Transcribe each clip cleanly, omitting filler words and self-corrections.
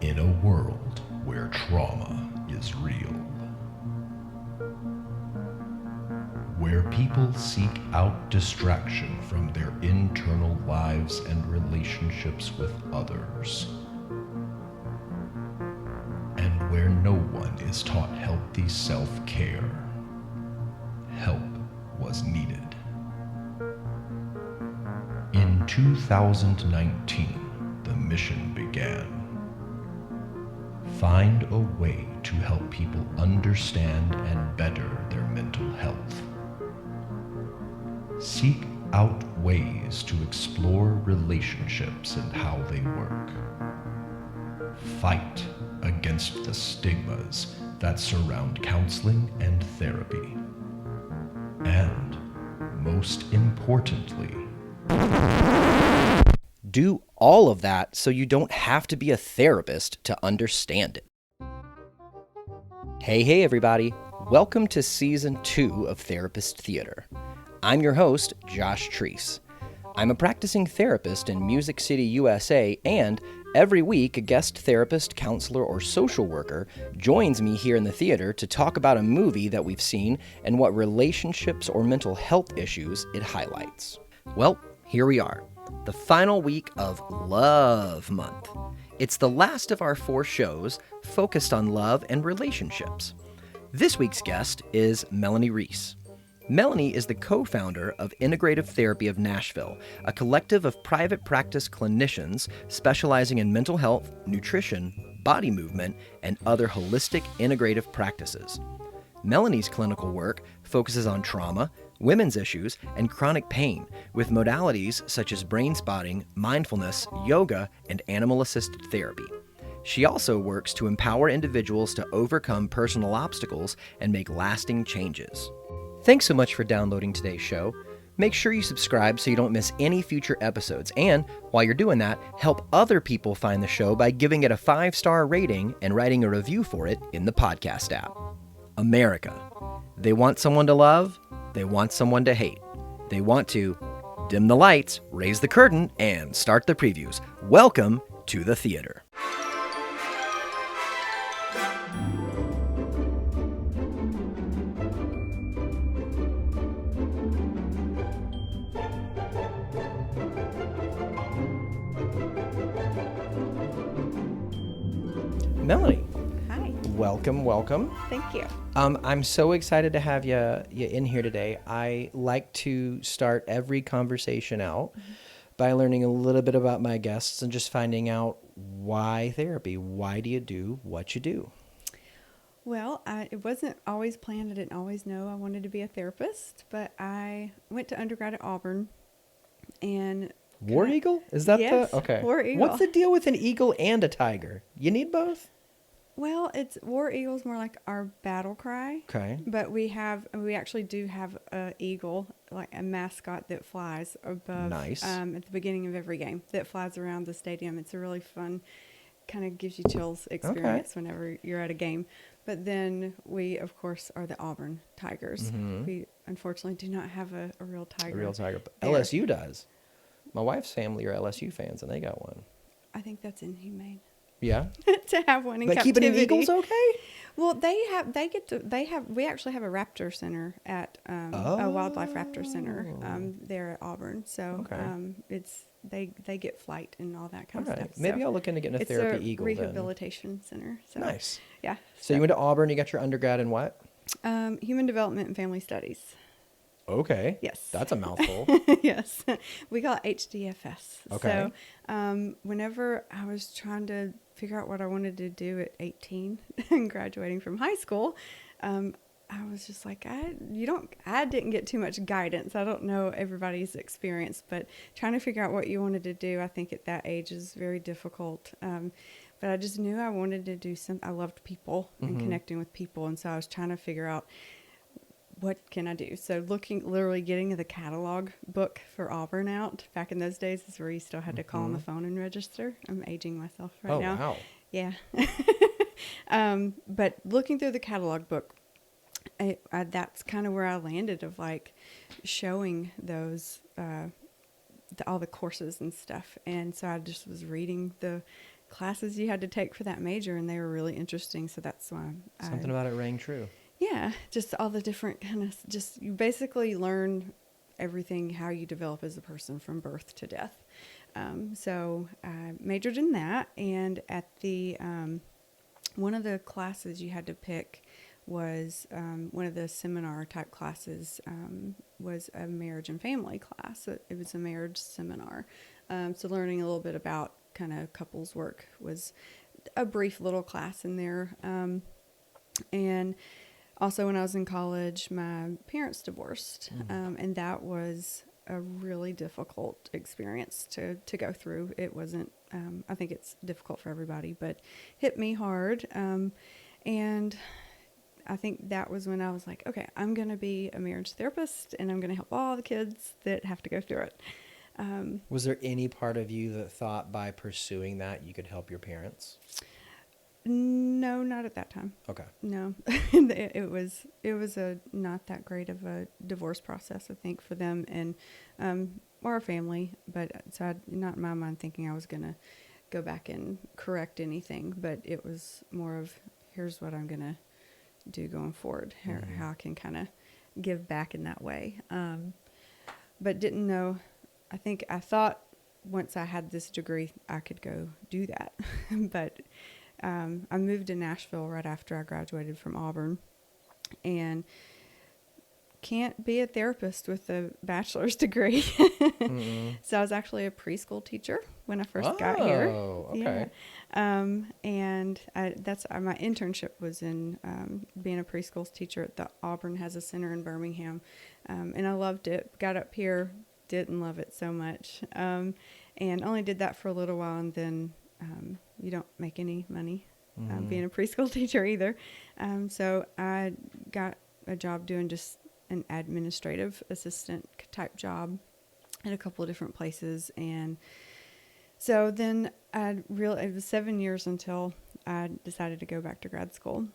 In a world where trauma is real, where people seek out distraction from their internal lives and relationships with others, and where no one is taught healthy self-care, help was needed. In 2019, the mission began. Find a way to help people understand and better their mental health. Seek out ways to explore relationships and how they work. Fight against the stigmas that surround counseling and therapy. And, most importantly, do all of that so you don't have to be a therapist to understand it. Hey everybody. Welcome to Season 2 of Therapist Theater. I'm your host, Josh Treese. I'm a practicing therapist in Music City, USA, and every week a guest therapist, counselor, or social worker joins me here in the theater to talk about a movie that we've seen and what relationships or mental health issues it highlights. Well, here we are. The final week of Love Month. It's the last of our 4 shows focused on love and relationships. This week's guest is Melanie Reese. Melanie is the co-founder of Integrative Therapy of Nashville, a collective of private practice clinicians specializing in mental health, nutrition, body movement, and other holistic integrative practices. Melanie's clinical work focuses on trauma, women's issues, and chronic pain, with modalities such as Brainspotting, Mindfulness, yoga, and animal-assisted therapy. She also works to empower individuals to overcome personal obstacles and make lasting changes. Thanks so much for downloading today's show. Make sure you subscribe so you don't miss any future episodes, and while you're doing that, help other people find the show by giving it a 5-star rating and writing a review for it in the podcast app. America. They want someone to love. They want someone to hate. They want to dim the lights, raise the curtain, and start the previews. Welcome to the theater. Melanie. Hi. Welcome. Thank you. I'm so excited to have you in here today. I like to start every conversation out by learning a little bit about my guests and just finding out why therapy. Why do you do what you do? Well, it wasn't always planned. I didn't always know I wanted to be a therapist, but I went to undergrad at Auburn and... War Eagle? Is that yes, the... Okay. War Eagle. What's the deal with an eagle and a tiger? You need both? Well, it's War Eagle's more like our battle cry. Okay. But we actually do have a eagle, like a mascot that flies above. Nice. At the beginning of every game that flies around the stadium. It's a really fun, kind of gives you chills experience whenever you're at a game. But then we, of course, are the Auburn Tigers. Mm-hmm. We unfortunately do not have a real tiger. A real tiger. But there. LSU does. My wife's family are LSU fans, and they got one. I think that's inhumane. Yeah? To have one in but captivity. Keeping an eagle's okay? Well, we actually have a raptor center at a wildlife raptor center there at Auburn. So they get flight and all that kind of stuff. Maybe I'll look into getting a therapy eagle then. It's a rehabilitation center. So, nice. Yeah. So you went to Auburn, you got your undergrad in what? Human Development and Family Studies. Okay. Yes. That's a mouthful. Yes. We call it HDFS. Okay. So whenever I was trying to figure out what I wanted to do at 18 and graduating from high school, I was just like, I didn't get too much guidance. I don't know everybody's experience, but trying to figure out what you wanted to do, I think at that age is very difficult. But I just knew I wanted to do I loved people and connecting with people. And so I was trying to figure out, what can I do? So literally getting the catalog book for Auburn out. Back in those days is where you still had to call on the phone and register. I'm aging myself now. Oh, wow. Yeah. But looking through the catalog book, that's kind of where I landed of like showing those, all the courses and stuff. And so I just was reading the classes you had to take for that major, and they were really interesting. So that's why Something about it rang true. Yeah, just all the different kind of, just you basically learn everything, how you develop as a person from birth to death. So I majored in that, and at the one of the classes you had to pick was one of the seminar type classes was a marriage and family class. It was a marriage seminar. So learning a little bit about kind of couples work was a brief little class in there. And also when I was in college, my parents divorced, and that was a really difficult experience to go through. It wasn't, I think it's difficult for everybody, but hit me hard. And I think that was when I was like, okay, I'm going to be a marriage therapist, and I'm going to help all the kids that have to go through it. Was there any part of you that thought by pursuing that you could help your parents? No, not at that time. Okay. No, it was a not that great of a divorce process, I think, for them and our family. But so I, not in my mind thinking I was going to go back and correct anything, but it was more of, here's what I'm going to do going forward, how I can kind of give back in that way. But didn't know. I thought once I had this degree, I could go do that. But I moved to Nashville right after I graduated from Auburn, and can't be a therapist with a bachelor's degree. So I was actually a preschool teacher when I first got here. Oh, okay. Yeah. And that's my internship was in being a preschool teacher at the Auburn has a center in Birmingham, and I loved it. Got up here, didn't love it so much, and only did that for a little while, and then you don't make any money being a preschool teacher either. So I got a job doing just an administrative assistant type job at a couple of different places. And so then it was 7 years until I decided to go back to grad school.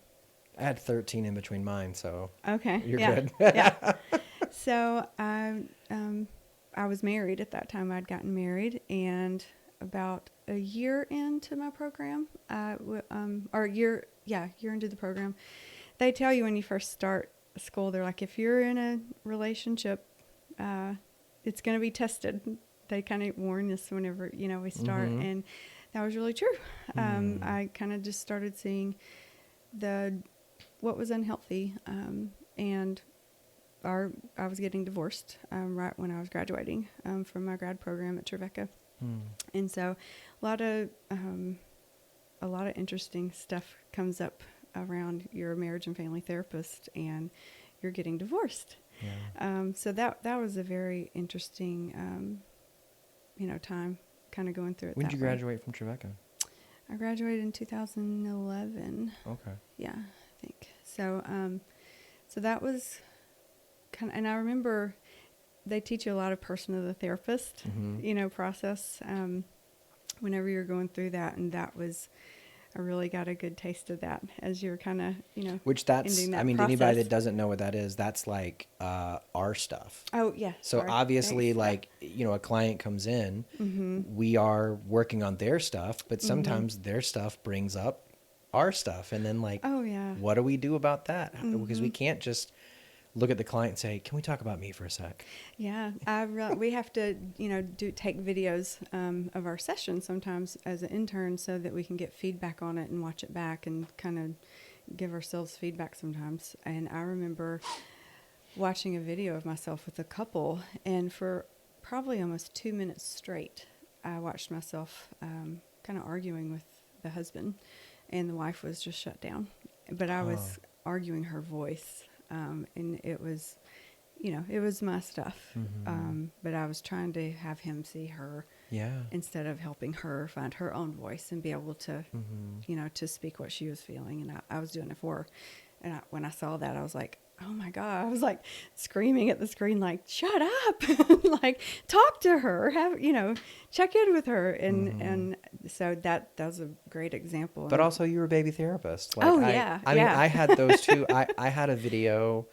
I had 13 in between mine, so okay, you're yeah, good. Yeah. So I was married at that time. I'd gotten married, and about a year into my program, year into the program, they tell you when you first start school, they're like, if you're in a relationship, it's going to be tested. They kind of warn us whenever, we start. And that was really true. I kind of just started seeing what was unhealthy. And I was getting divorced, right when I was graduating, from my grad program at Trevecca. And so a lot of interesting stuff comes up around you're a marriage and family therapist and you're getting divorced. Yeah. So that was a very interesting, time kind of going through it. When did you graduate from Trevecca? I graduated in 2011. Okay. Yeah, I think. So, so that was kind of, and I remember they teach you a lot of person of the therapist, process, whenever you're going through that. And that was, I really got a good taste of that as you're kind of, which that's, ending that I mean, process. anybody that doesn't know what that is, that's like, our stuff. Oh yeah. So obviously like, a client comes in, we are working on their stuff, but sometimes their stuff brings up our stuff. And then like, oh yeah, what do we do about that? Because we can't just look at the client and say, can we talk about me for a sec? Yeah. We have to, take videos of our session sometimes as an intern so that we can get feedback on it and watch it back and kind of give ourselves feedback sometimes. And I remember watching a video of myself with a couple, and for probably almost 2 minutes straight, I watched myself kind of arguing with the husband, and the wife was just shut down. But I was arguing her voice. And it was, it was my stuff. But I was trying to have him see her instead of helping her find her own voice and be able to, to speak what she was feeling. And I was doing it for her. And when I saw that, I was like, oh my God, I was like screaming at the screen, like, shut up, like talk to her, check in with her. And so that was a great example. But also you were a baby therapist. Like, I mean, I had those two. I had a video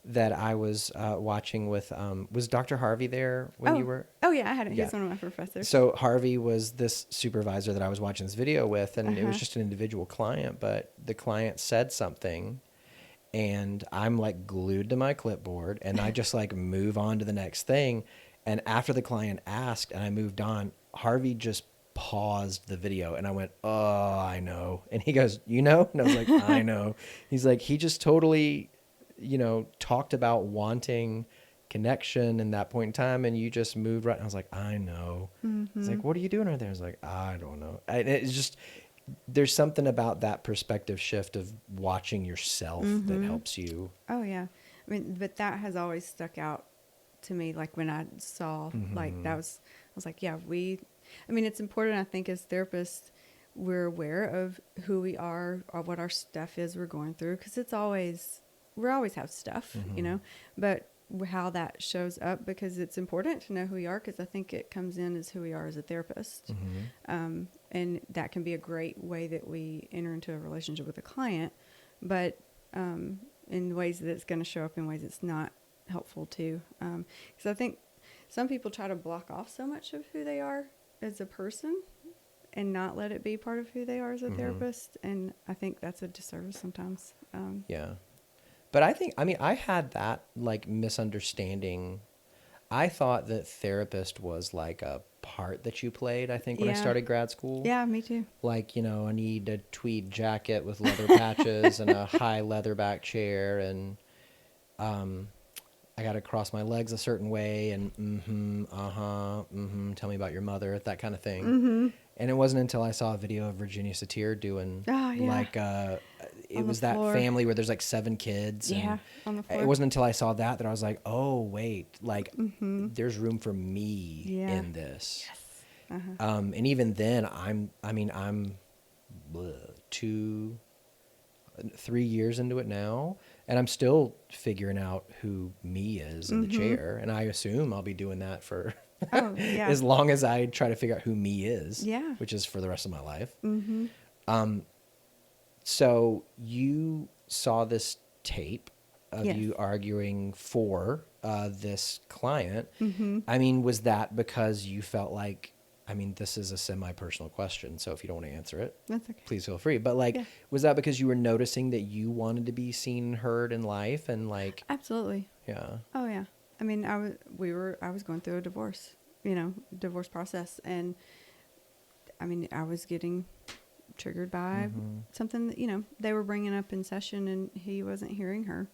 that I was watching with, was Dr. Harvey there when you were? Oh yeah, I had it. Yeah. He's one of my professors. So Harvey was this supervisor that I was watching this video with, and it was just an individual client, but the client said something, and I'm like glued to my clipboard, and I just like move on to the next thing. And after the client asked and I moved on, Harvey just paused the video, and I went, "Oh, I know." And he goes, "You know?" And I was like, "I know." He's like, he just totally, talked about wanting connection in that point in time, and you just moved right. And I was like, "I know." He's like, "What are you doing right there?" I was like, "I don't know." It's just, there's something about that perspective shift of watching yourself that helps you. Oh yeah. I mean, but that has always stuck out to me. Like when I saw, like I was like, yeah, it's important. I think as therapists, we're aware of who we are or what our stuff is we're going through. 'Cause we always have stuff, but how that shows up, because it's important to know who we are. 'Cause I think it comes in as who we are as a therapist. And that can be a great way that we enter into a relationship with a client, but in ways that it's going to show up in ways it's not helpful too. Because I think some people try to block off so much of who they are as a person and not let it be part of who they are as a therapist. And I think that's a disservice sometimes. Yeah. But I had that like misunderstanding. I thought that therapist was like a part that you played, I think, when I started grad school. Yeah, me too. Like, I need a tweed jacket with leather patches and a high leatherback chair, and I got to cross my legs a certain way, and tell me about your mother, that kind of thing. And it wasn't until I saw a video of Virginia Satir doing it was that family where there's like 7 kids. Yeah, on the floor. It wasn't until I saw that I was like, oh, wait, like there's room for me in this. Yes. And even then I'm 3 years into it now, and I'm still figuring out who me is in the chair. And I assume I'll be doing that for as long as I try to figure out who me is, which is for the rest of my life. So you saw this tape of you arguing for this client. I mean, was that because you felt like, this is a semi-personal question, so if you don't want to answer it, that's okay. Please feel free. But was that because you were noticing that you wanted to be seen and heard in life, and like? Absolutely. Yeah. Oh yeah. I mean, I was going through a divorce, divorce process, and I was getting triggered by something that, they were bringing up in session, and he wasn't hearing her.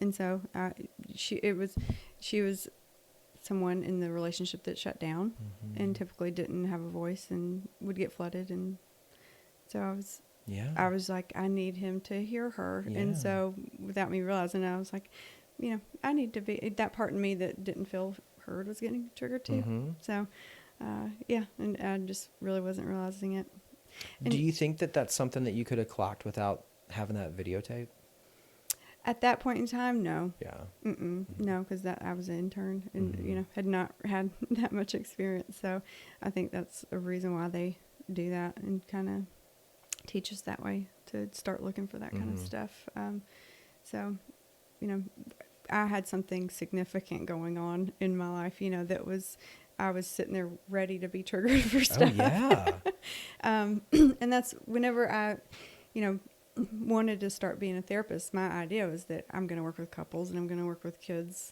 And so she was someone in the relationship that shut down and typically didn't have a voice and would get flooded. And so I was like, I need him to hear her. Yeah. And so without me realizing, I was like, I need to be, that part in me that didn't feel heard was getting triggered too. So, and I just really wasn't realizing it. And do you think that that's something that you could have clocked without having that videotape? At that point in time, no. Yeah. No, because I was an intern and, had not had that much experience. So I think that's a reason why they do that and kind of teach us that way, to start looking for that kind of stuff. So, I had something significant going on in my life, I was sitting there ready to be triggered for stuff. Oh, yeah. And that's whenever I, wanted to start being a therapist, my idea was that I'm going to work with couples and I'm going to work with kids,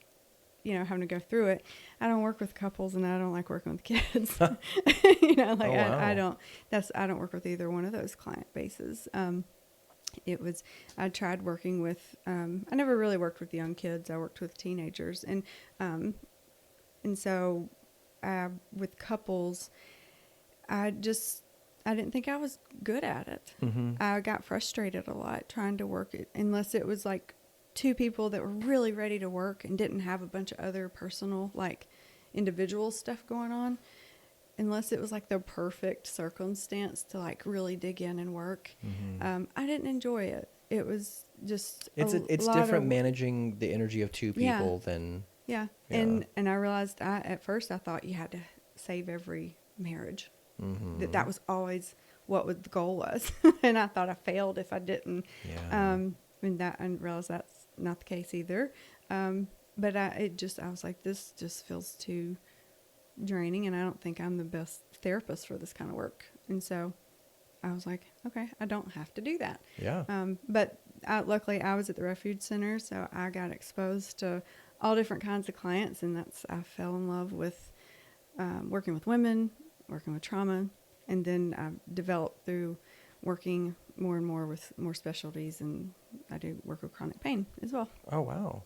having to go through it. I don't work with couples and I don't like working with kids. Wow. I don't work with either one of those client bases. I tried working with, I never really worked with young kids. I worked with teenagers, and so with couples, I didn't think I was good at it. I got frustrated a lot trying to work it, unless it was like 2 people that were really ready to work and didn't have a bunch of other personal, like individual stuff going on. Unless it was like the perfect circumstance to like really dig in and work. I didn't enjoy it. It was just, it's different managing the energy of 2 people than. Yeah. And I realized at first I thought you had to save every marriage. That was always what the goal was. And I thought I failed if I didn't. Yeah. And I realized that's not the case either. But I was like, this just feels too draining, and I don't think I'm the best therapist for this kind of work. And so I was like, okay, I don't have to do that. Yeah. But luckily I was at the Refuge Center, so I got exposed to all different kinds of clients, and I fell in love with working with women, working with trauma, and then I developed through working more and more with more specialties, and I do work with chronic pain as well. Oh, wow.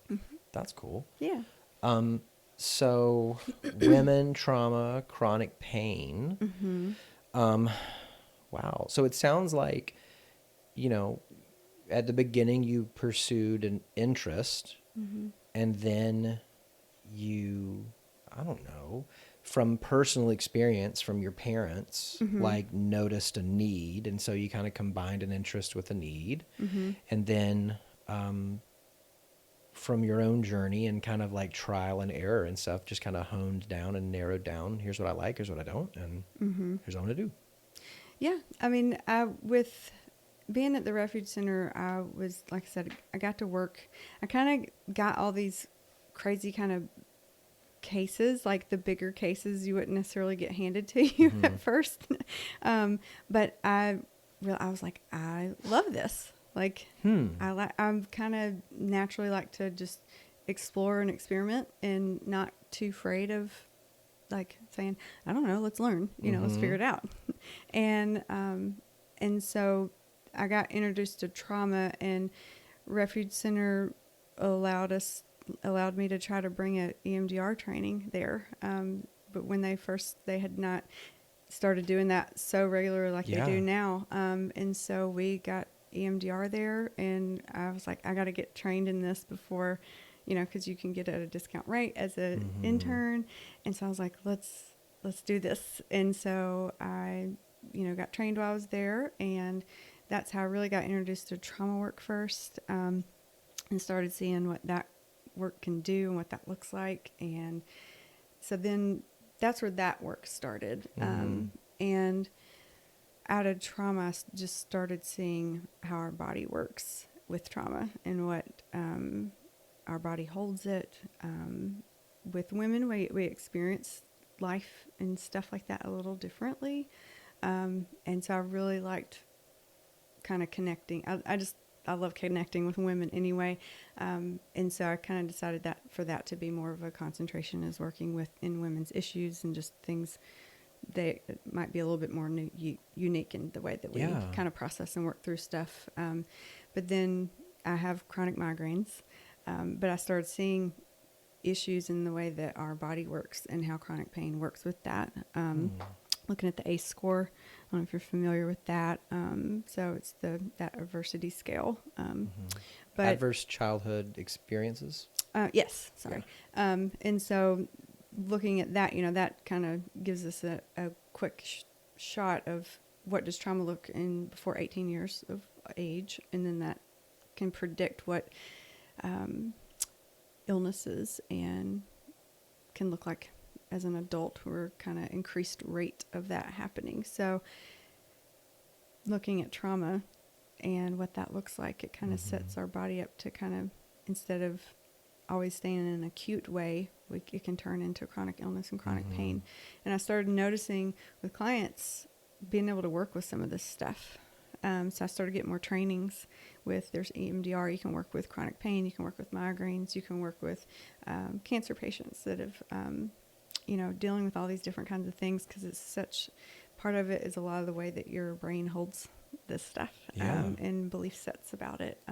That's cool. Yeah. So women, trauma, chronic pain. Wow. So it sounds like, at the beginning you pursued an interest, and then you, I don't know, from personal experience from your parents, like noticed a need. And so you kind of combined an interest with a need. And then, from your own journey and kind of like trial and error and stuff, just kind of honed down and narrowed down. Here's what I like, here's what I don't, and here's what I'm going to do. Yeah. I mean, with being at the Refuge Center, I was, like I said, I got to work. I kind of got all these crazy kind of cases, like the bigger cases you wouldn't necessarily get handed to you at first. But I was like, I love this. Like, I'm kind of naturally like to just explore and experiment, and not too afraid of like saying, I don't know, let's learn, let's figure it out. And so I got introduced to trauma, and Refuge Center allowed me to try to bring a EMDR training there. But when they had not started doing that so regularly like they do now. And so we got EMDR there, and I was like, I got to get trained in this before, because you can get at a discount rate as an intern. And so I was like, let's do this. And so I, got trained while I was there, and that's how I really got introduced to trauma work first, and started seeing what that work can do and what that looks like. And so then that's where that work started. And out of trauma, I just started seeing how our body works with trauma, and what our body holds it. With women, we experience life and stuff like that a little differently. And so I really liked kind of connecting. I love connecting with women anyway. And so I kind of decided that to be more of a concentration, is working in women's issues and just things that might be a little bit more unique in the way that we kind of process and work through stuff. But then I have chronic migraines, but I started seeing issues in the way that our body works and how chronic pain works with that. Looking at the ACE score, I don't know if you're familiar with that. So it's that adversity scale. But adverse childhood experiences. Yes, sorry. Yeah. And so looking at that, that kind of gives us a quick shot of what does trauma look in before 18 years of age, and then that can predict what illnesses and can look like as an adult, or kind of increased rate of that happening. So looking at trauma and what that looks like, it kind of sets our body up to kind of, instead of always staying in an acute way, it can turn into chronic illness and chronic pain. And I started noticing with clients being able to work with some of this stuff. So I started getting more trainings there's EMDR. You can work with chronic pain. You can work with migraines. You can work with cancer patients that have, dealing with all these different kinds of things, because it's such, part of it is a lot of the way that your brain holds this stuff and belief sets about it.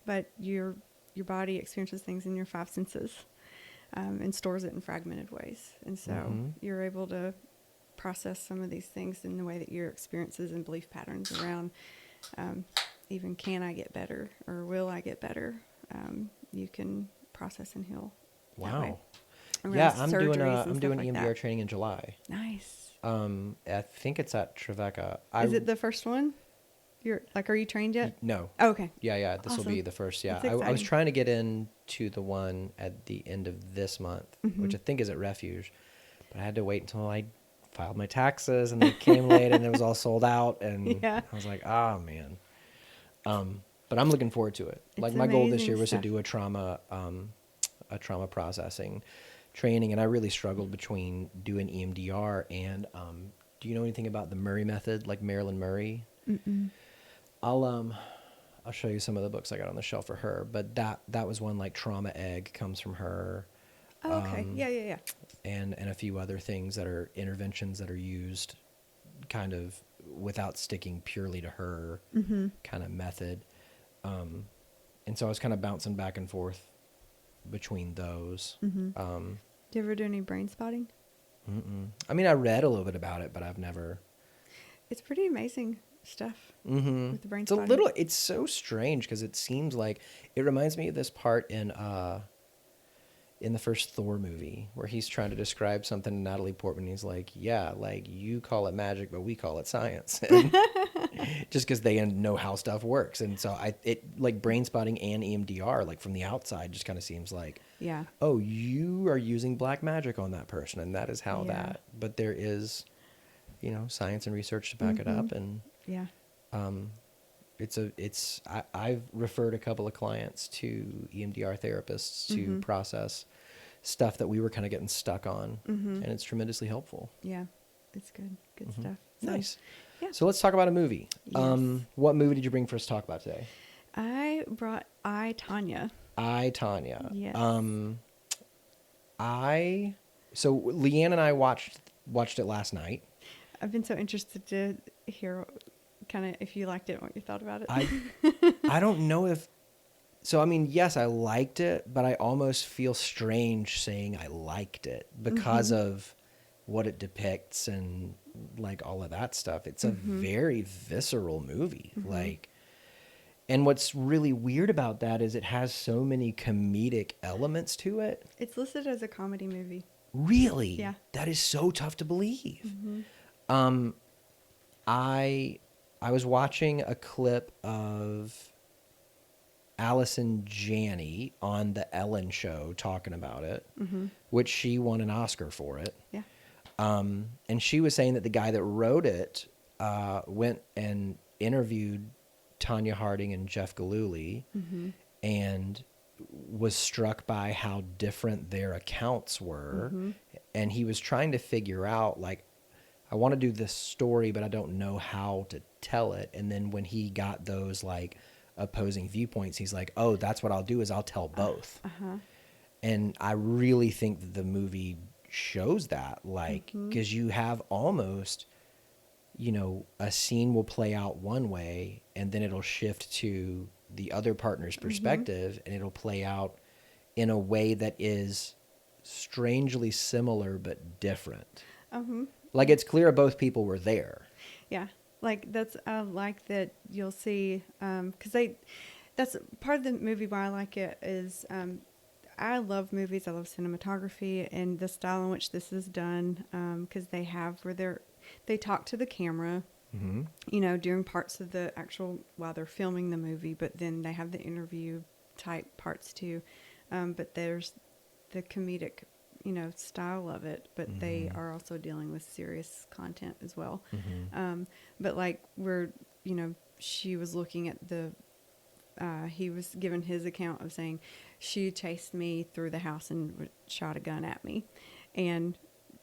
But your body experiences things in your five senses and stores it in fragmented ways. And so you're able to process some of these things in the way that your experiences and belief patterns around even can I get better or will I get better, you can process and heal. Wow. Yeah, I'm doing EMDR training in July. Nice. I think it's at Trevecca. Is it the first one? Are you trained yet? No. Oh, okay. Yeah. This will be the first. Yeah. I was trying to get into the one at the end of this month, which I think is at Refuge, but I had to wait until I filed my taxes, and they came late, and it was all sold out, and I was like, man. But I'm looking forward to it. Like, my goal this year was to do a trauma a trauma processing training, and I really struggled between doing EMDR and do you know anything about the Murray method, like Marilyn Murray? Mm-mm. I'll show you some of the books I got on the shelf for her, but that was one, like Trauma Egg comes from her. Oh, okay. Yeah. And a few other things that are interventions that are used kind of without sticking purely to her kind of method. And so I was kind of bouncing back and forth between those. Do you ever do any brain spotting? I mean, I read a little bit about it, but I've never. It's pretty amazing stuff with the brain It's a spotting. little, it's so strange because it seems like, it reminds me of this part in the first Thor movie where he's trying to describe something to Natalie Portman. He's like, yeah, like you call it magic, but we call it science. And just because they know how stuff works. And so it like brain spotting and EMDR, like from the outside, just kind of seems like, Yeah. oh, you are using black magic on that person. And that is how Yeah. that, but there is, science and research to back it up. And Yeah. I've referred a couple of clients to EMDR therapists to process stuff that we were kind of getting stuck on, and it's tremendously helpful. Yeah. It's good. Good stuff. So, Nice. Yeah. So let's talk about a movie. Yes. What movie did you bring for us to talk about today? I brought Tonya. I, Tonya. Yes. So Leanne and I watched it last night. I've been so interested to hear kind of if you liked it, what you thought about it. I don't know if, so I mean, yes, I liked it, but I almost feel strange saying I liked it because of what it depicts and like all of that stuff. It's a very visceral movie. Like, and what's really weird about that is it has so many comedic elements to it. It's listed as a comedy movie. Really? Yeah. That is so tough to believe. I was watching a clip of Allison Janney on the Ellen show talking about it, which she won an Oscar for it. Yeah. And she was saying that the guy that wrote it went and interviewed Tonya Harding and Jeff Gillooly and was struck by how different their accounts were. And he was trying to figure out, like, I want to do this story, but I don't know how to tell it. And then when he got those like opposing viewpoints, he's like, oh, that's what I'll do is I'll tell both. And I really think that the movie shows that, like, because you have almost, a scene will play out one way and then it'll shift to the other partner's perspective and it'll play out in a way that is strangely similar but different. Like, it's clear both people were there. Yeah. Like that's, I like that you'll see, cause that's part of the movie why I like it is, I love movies. I love cinematography and the style in which this is done. Cause they have where they talk to the camera, during parts of the while they're filming the movie, but then they have the interview type parts too. But there's the comedic, style of it, but they are also dealing with serious content as well. But like she was looking at he was given his account of saying she chased me through the house and shot a gun at me. And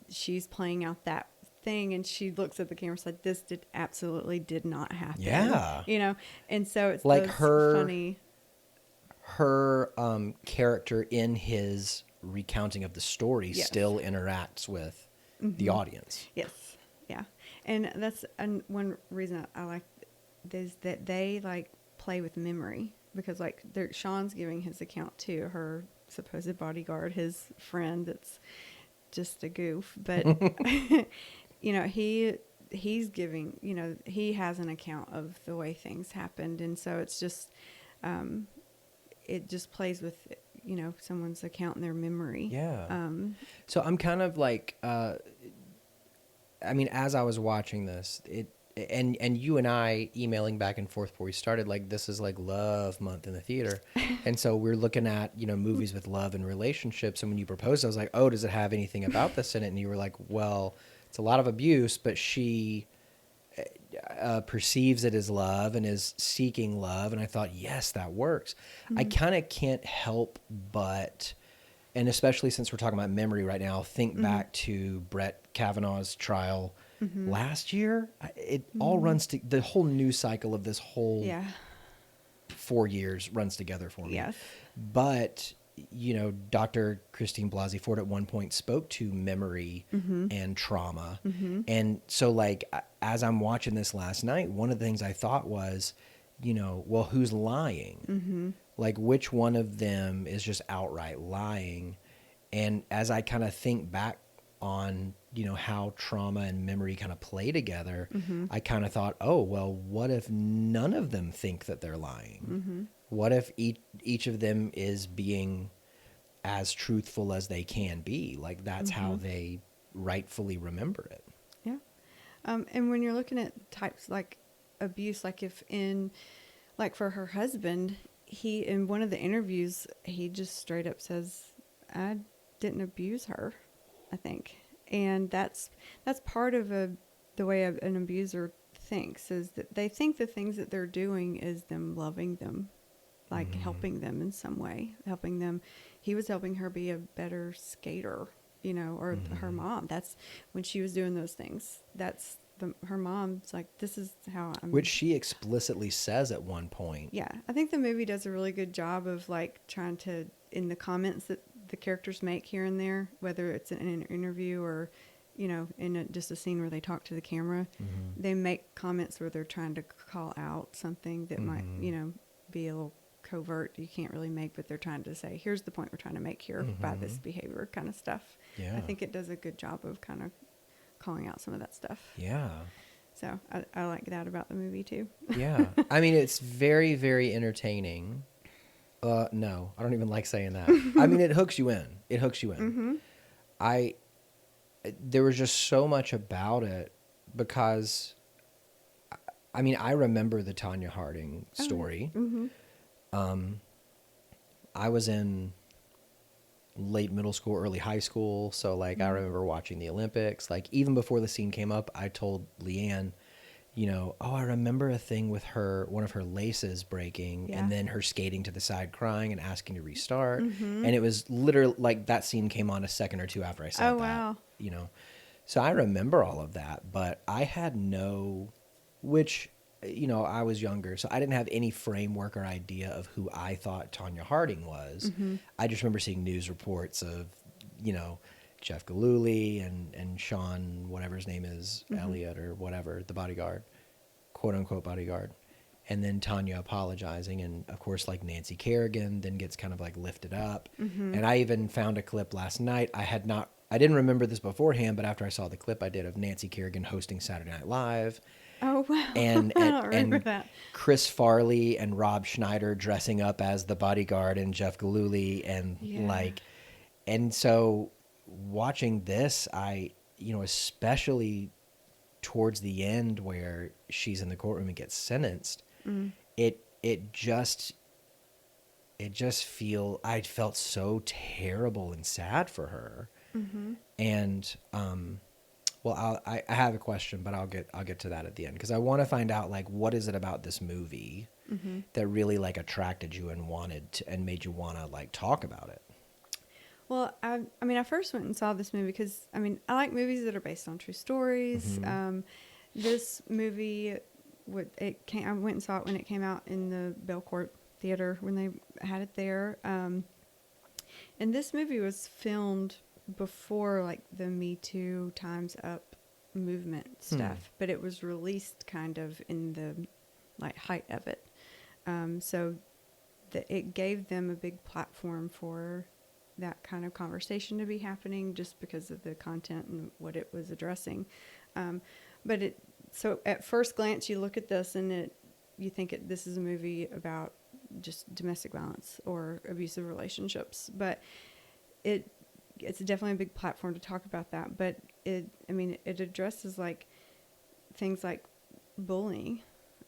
she's playing out that thing and she looks at the camera and said, this absolutely did not happen. Yeah. And so it's like funny. Her character in his recounting of the story still interacts with the audience. Yes. Yeah. And that's one reason I like is that they like play with memory because like Sean's giving his account to her supposed bodyguard, his friend that's just a goof, but he's giving, he has an account of the way things happened. And so it's just, it just plays with, someone's account in their memory. Yeah. So I'm kind of like, as I was watching this, and you and I emailing back and forth before we started, like, this is like love month in the theater. And so we're looking at, movies with love and relationships. And when you proposed, I was like, oh, does it have anything about this in it? And you were like, well, it's a lot of abuse, but she perceives it as love and is seeking love. And I thought, yes, that works. I kind of can't help but and especially since we're talking about memory right now, think back to Brett Kavanaugh's trial last year. It all runs to the whole news cycle of this whole Yeah. 4 years runs together for me. Yes. But, Dr. Christine Blasey Ford at one point spoke to memory and trauma. And so, like, as I'm watching this last night, one of the things I thought was, well, who's lying? Like, which one of them is just outright lying? And as I kind of think back on, how trauma and memory kind of play together, I kind of thought, oh, well, what if none of them think that they're lying? What if each of them is being as truthful as they can be? Like, that's how they rightfully remember it. Yeah. And when you're looking at types like abuse, like for her husband, he, in one of the interviews, he just straight up says, I didn't abuse her, I think. And that's part of the way an abuser thinks, is that they think the things that they're doing is them loving them, like helping them in some way, helping them. He was helping her be a better skater, or her mom. That's when she was doing those things. That's her mom's like, this is how I'm. Which she explicitly says at one point. Yeah. I think the movie does a really good job of like trying to, in the comments that the characters make here and there, whether it's in an interview or, in just a scene where they talk to the camera, they make comments where they're trying to call out something that might, be a little covert you can't really make, but they're trying to say, here's the point we're trying to make here by this behavior kind of stuff. Yeah. I think it does a good job of kind of calling out some of that stuff. Yeah. So I like that about the movie too. Yeah. I mean, it's very, very entertaining. No, I don't even like saying that. I mean, it hooks you in. It hooks you in. There was just so much about it because, I mean, I remember the Tonya Harding story. I was in late middle school, early high school. So like, I remember watching the Olympics. Like even before the scene came up, I told Leanne, I remember a thing with one of her laces breaking and then her skating to the side crying and asking to restart. And it was literally like that scene came on a second or two after I said that, wow. So I remember all of that, but I had I was younger, so I didn't have any framework or idea of who I thought Tonya Harding was. I just remember seeing news reports of, Jeff Gillooly and Sean, whatever his name is, Elliott or whatever, the bodyguard, quote unquote bodyguard. And then Tonya apologizing. And of course, like Nancy Kerrigan then gets kind of like lifted up. And I even found a clip last night. I didn't remember this beforehand, but after I saw the clip I did of Nancy Kerrigan hosting Saturday Night Live. Oh, wow. And I don't remember that. Chris Farley and Rob Schneider dressing up as the bodyguard and Jeff Gillooly and so watching this, I, especially towards the end where she's in the courtroom and gets sentenced, I felt so terrible and sad for her. And, well, I have a question, but I'll get to that at the end because I want to find out like what is it about this movie that really like attracted you and made you want to like talk about it. Well, I mean, I first went and saw this movie because I like movies that are based on true stories. This movie, I went and saw it when it came out in the Belcourt Theater when they had it there, and this movie was filmed before like the Me Too, Time's Up movement stuff, but it was released kind of in the like height of it. So it gave them a big platform for that kind of conversation to be happening just because of the content and what it was addressing. So at first glance you look at this and you think this is a movie about just domestic violence or abusive relationships, but it's definitely a big platform to talk about that. But it addresses like things like bullying.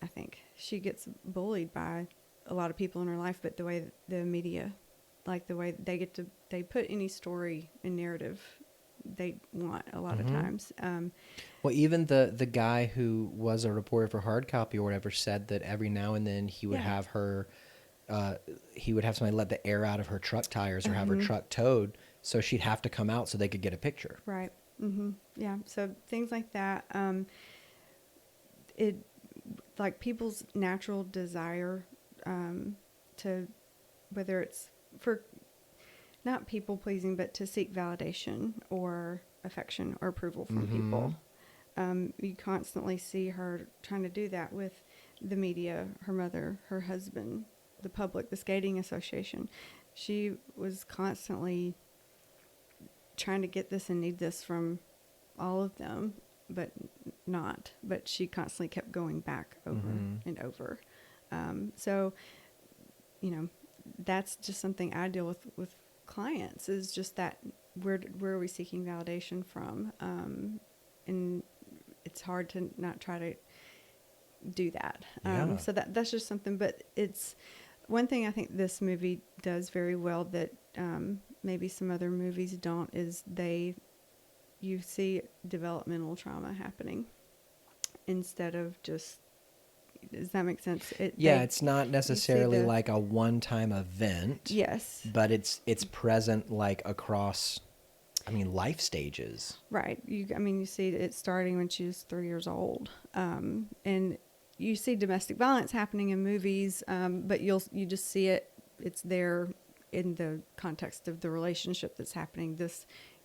I think she gets bullied by a lot of people in her life, but the way the media, like the way they put any story and narrative they want a lot of times. Well, even the guy who was a reporter for Hard Copy or whatever said that every now and then he would have her he would have somebody let the air out of her truck tires or have her truck towed, so she'd have to come out so they could get a picture. Right. Yeah. So things like that. It like people's natural desire to, whether it's for not people pleasing, but to seek validation or affection or approval from people. You constantly see her trying to do that with the media, her mother, her husband, the public, the skating association. She was constantly trying to get this and need this from all of them, but not. But she constantly kept going back over and over. So, you know, that's just something I deal with clients, is just that where are we seeking validation from? And it's hard to not try to do that. So that's just something, but it's one thing I think this movie does very well that maybe some other movies don't, is you see developmental trauma happening instead of just, does that make sense? It's not necessarily like a one-time event. Yes. But it's present like across, life stages. Right. You see it starting when she was 3 years old. And you see domestic violence happening in movies, but you just see it. It's there in the context of the relationship that's happening.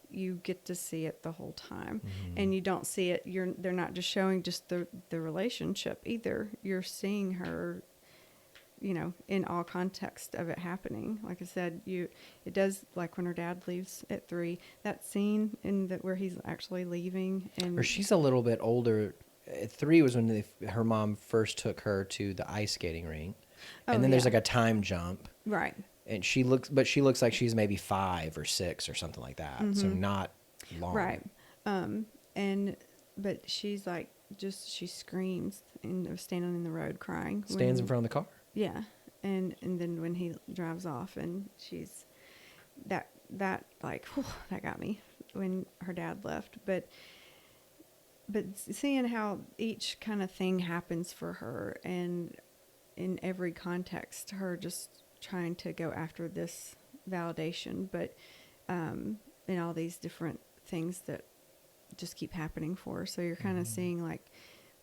You get to see it the whole time, and you don't see it. They're not just showing just the relationship either. You're seeing her, in all context of it happening. Like I said, it does, like when her dad leaves at 3, that scene where he's actually leaving, or she's a little bit older. At 3 was when her mom first took her to the ice skating rink, and then there's like a time jump, right? And she looks like she's maybe 5 or 6 or something like that. So not long. Right. But she's like, she screams and standing in the road crying. Stands in front of the car. Yeah. And then when he drives off, and she's that like, whew, that got me when her dad left. But seeing how each kind of thing happens for her, and in every context, her just trying to go after this validation, but in all these different things that just keep happening for her. So you're kind of seeing, like,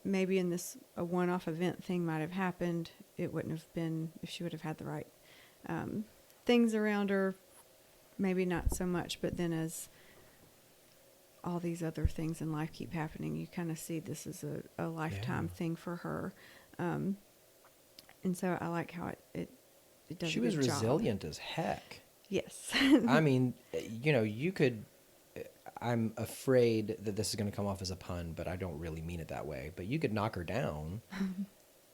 maybe in a one-off event thing might have happened. It wouldn't have been if she would have had the right things around her. Maybe not so much, but then as all these other things in life keep happening, you kind of see this is a lifetime thing for her. And so I like how it does she a was good job. resilient as heck. Yes. You could, I'm afraid that this is going to come off as a pun, but I don't really mean it that way. But you could knock her down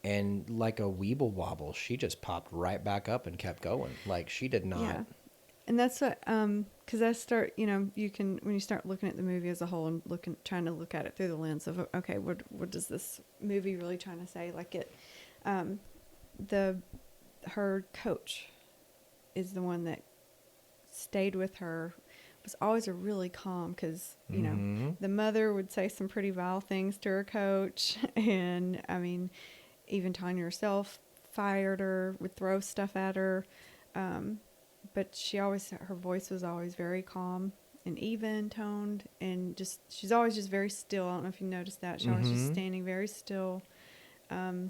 and like a weeble wobble, she just popped right back up and kept going. Like, she did not. Yeah. And that's what, cause I start, you can, when you start looking at the movie as a whole and trying to look at it through the lens of, okay, what does this movie really trying to say? Like her coach is the one that stayed with her, was always a really calm, because the mother would say some pretty vile things to her coach, and even Tonya herself fired her, would throw stuff at her, but her voice was always very calm and even toned, and she's always just very still. I don't know if you noticed that. She's always just standing very still.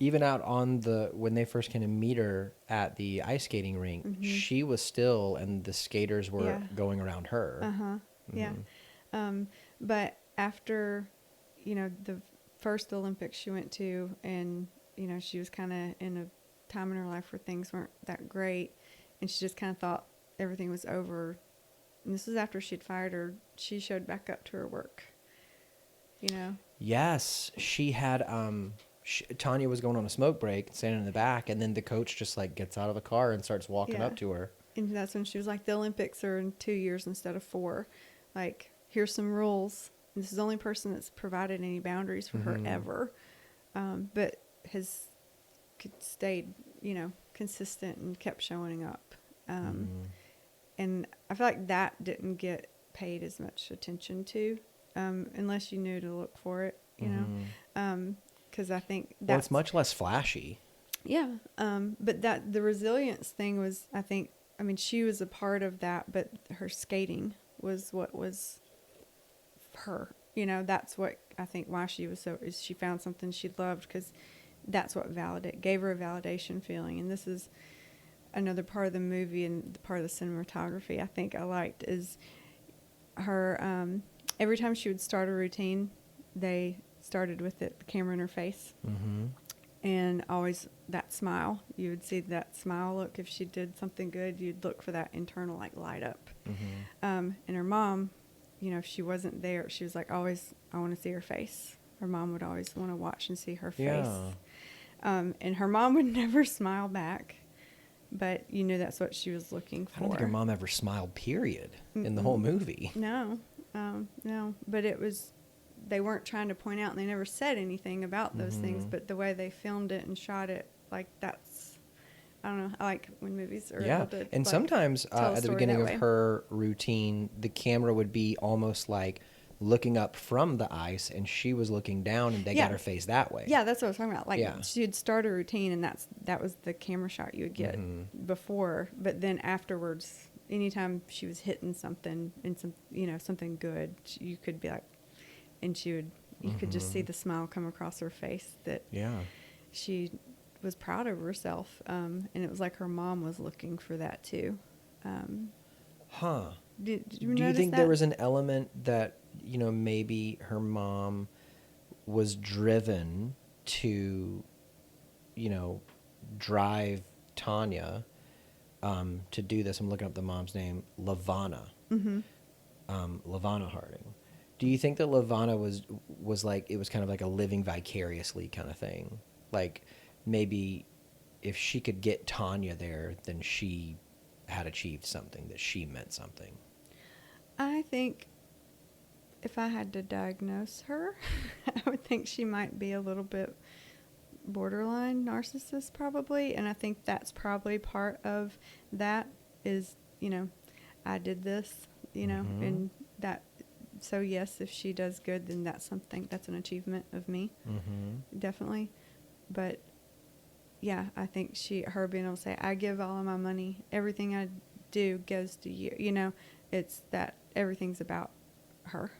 Even out on when they first came to meet her at the ice skating rink, she was still, and the skaters were going around her. Yeah. But after, the first Olympics she went to, and, she was kind of in a time in her life where things weren't that great, and she just kind of thought everything was over. And this was after she'd fired her. She showed back up to her work, Yes, she had, Tonya was going on a smoke break, standing in the back, and then the coach just like gets out of the car and starts walking up to her. And that's when she was like, the Olympics are in 2 years instead of 4. Like, here's some rules. And this is the only person that's provided any boundaries for her ever, but has stayed, consistent and kept showing up. And I feel like that didn't get paid as much attention to, unless you knew to look for it, because I think that's... Well, it's much less flashy. Yeah. But that the resilience thing was, I think, I mean, she was a part of that, but her skating was what was her. You know, that's what I think why she was so, is she found something she loved, because that's what gave her a validation feeling. And this is another part of the movie and the part of the cinematography I think I liked is her, every time she would start a routine, they started with the camera in her face. Mm-hmm. And always that smile. You would see that smile look. If she did something good, you'd look for that internal like light up. Mm-hmm. And her mom, you know, if she wasn't there, she was like, always, I want to see her face. Her mom would always want to watch and see her face. And her mom would never smile back, but you knew that's what she was looking for. I don't think her mom ever smiled, period, in the whole movie. No, no. But it was, they weren't trying to point out, and they never said anything about those things, but the way they filmed it and shot it, like that's, I don't know, I like when movies are able to, and like, sometimes tell a at the story beginning that of way. her routine, the camera would be almost like looking up from the ice, and she was looking down, and they got her face that way. Yeah, that's what I was talking about. Like, Yeah. she'd start a routine, and that was the camera shot you would get before. But then afterwards, anytime she was hitting something and something good, you could be like, and you could just see the smile come across her face that she was proud of herself. And it was like her mom was looking for that too. Did you Do you notice think that? there was an element that, maybe her mom was driven to, drive Tonya to do this? I'm looking up the mom's name, LaVonna. Mm-hmm. LaVonna Harding. Do you think that LaVonna was like, it was kind of like a living vicariously kind of thing? Like, maybe if she could get Tonya there, then she had achieved something, that she meant something. I think if I had to diagnose her, I would think she might be a little bit borderline narcissist probably. And I think that's probably part of that is, I did this, and that, so yes, if she does good, then that's an achievement of me. Definitely. But yeah, I think her being able to say, I give all of my money, everything I do goes to you, it's that everything's about her.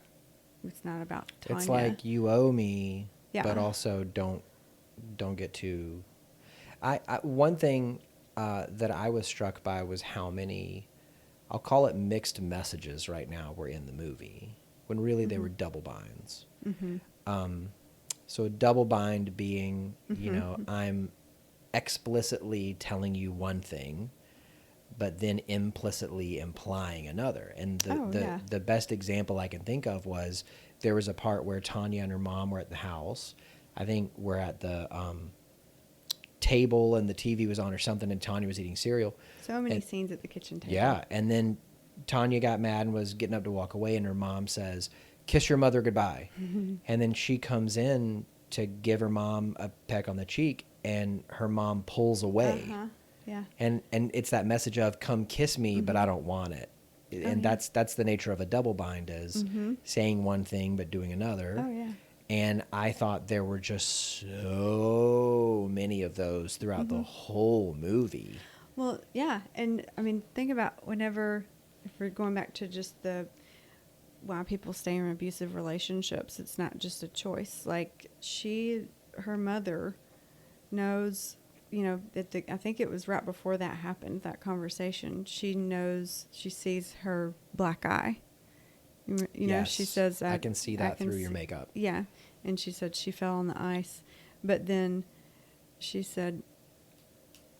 It's not about Tonya. It's like, you owe me, Yeah. but also don't get too. One thing that I was struck by was how many, I'll call it mixed messages right now, were in the movie, when really they were double binds. So a double bind being, I'm explicitly telling you one thing, but then implicitly implying another. And the best example I can think of was, there was a part where Tonya and her mom were at the house. I think we're at the table, and the TV was on or something, and Tonya was eating cereal. So many scenes at the kitchen table. Yeah, and then Tonya got mad and was getting up to walk away, and her mom says, "Kiss your mother goodbye." And then she comes in to give her mom a peck on the cheek, and her mom pulls away. Yeah. And it's that message of, come kiss me, but I don't want it. And that's the nature of a double bind, is saying one thing but doing another. Oh, yeah. And I thought there were just so many of those throughout the whole movie. Well, yeah. And I mean, think about if we're going back to just why people stay in abusive relationships, it's not just a choice. Like, her mother knows, I think it was right before that happened, that conversation. She sees her black eye. Yes, she says, I can see that through your makeup. Yeah. And she said she fell on the ice. But then she said,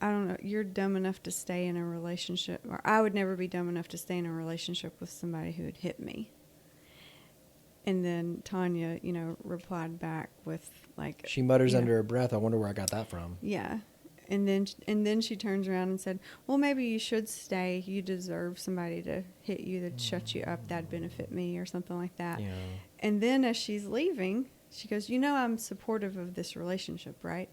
I don't know, you're dumb enough to stay in a relationship, or I would never be dumb enough to stay in a relationship with somebody who would hit me. And then Tonya, replied back with, like, She mutters under her breath, I wonder where I got that from. Yeah. And then she turns around and said, well, maybe you should stay. You deserve somebody to hit you, to shut you up. That'd benefit me, or something like that. Yeah. And then as she's leaving, she goes, I'm supportive of this relationship, right?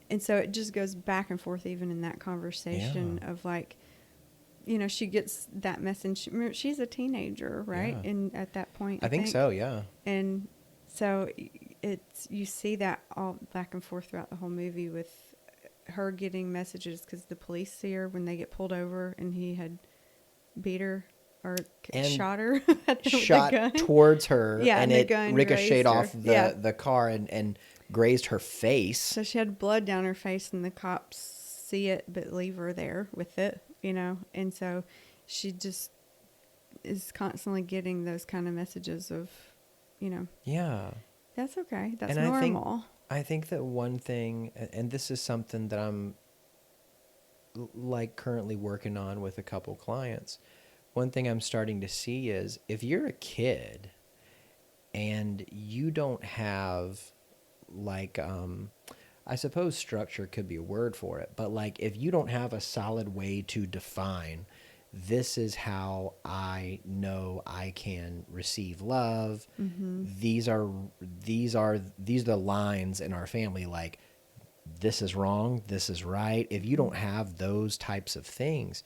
And so it just goes back and forth, even in that conversation of, like, she gets that message. Remember, she's a teenager, right? Yeah. And at that point, I think so, yeah. And so you see that all back and forth throughout the whole movie with her getting messages because the police see her when they get pulled over, and he had beat her or And shot her with the shot gun. towards her, Yeah, and and the it gun ricocheted grazed her. off the car and grazed her face. So she had blood down her face, and the cops see it but leave her there with it, and so she just is constantly getting those kind of messages of, Yeah. that's okay, that's And normal. I think that one thing, and this is something that I'm like currently working on with a couple clients, one thing I'm starting to see is if you're a kid and you don't have like, I suppose structure could be a word for it, but like if you don't have a solid way to define, this is how I know I can receive love. Mm-hmm. These are the lines in our family. Like, this is wrong, this is right. If you don't have those types of things,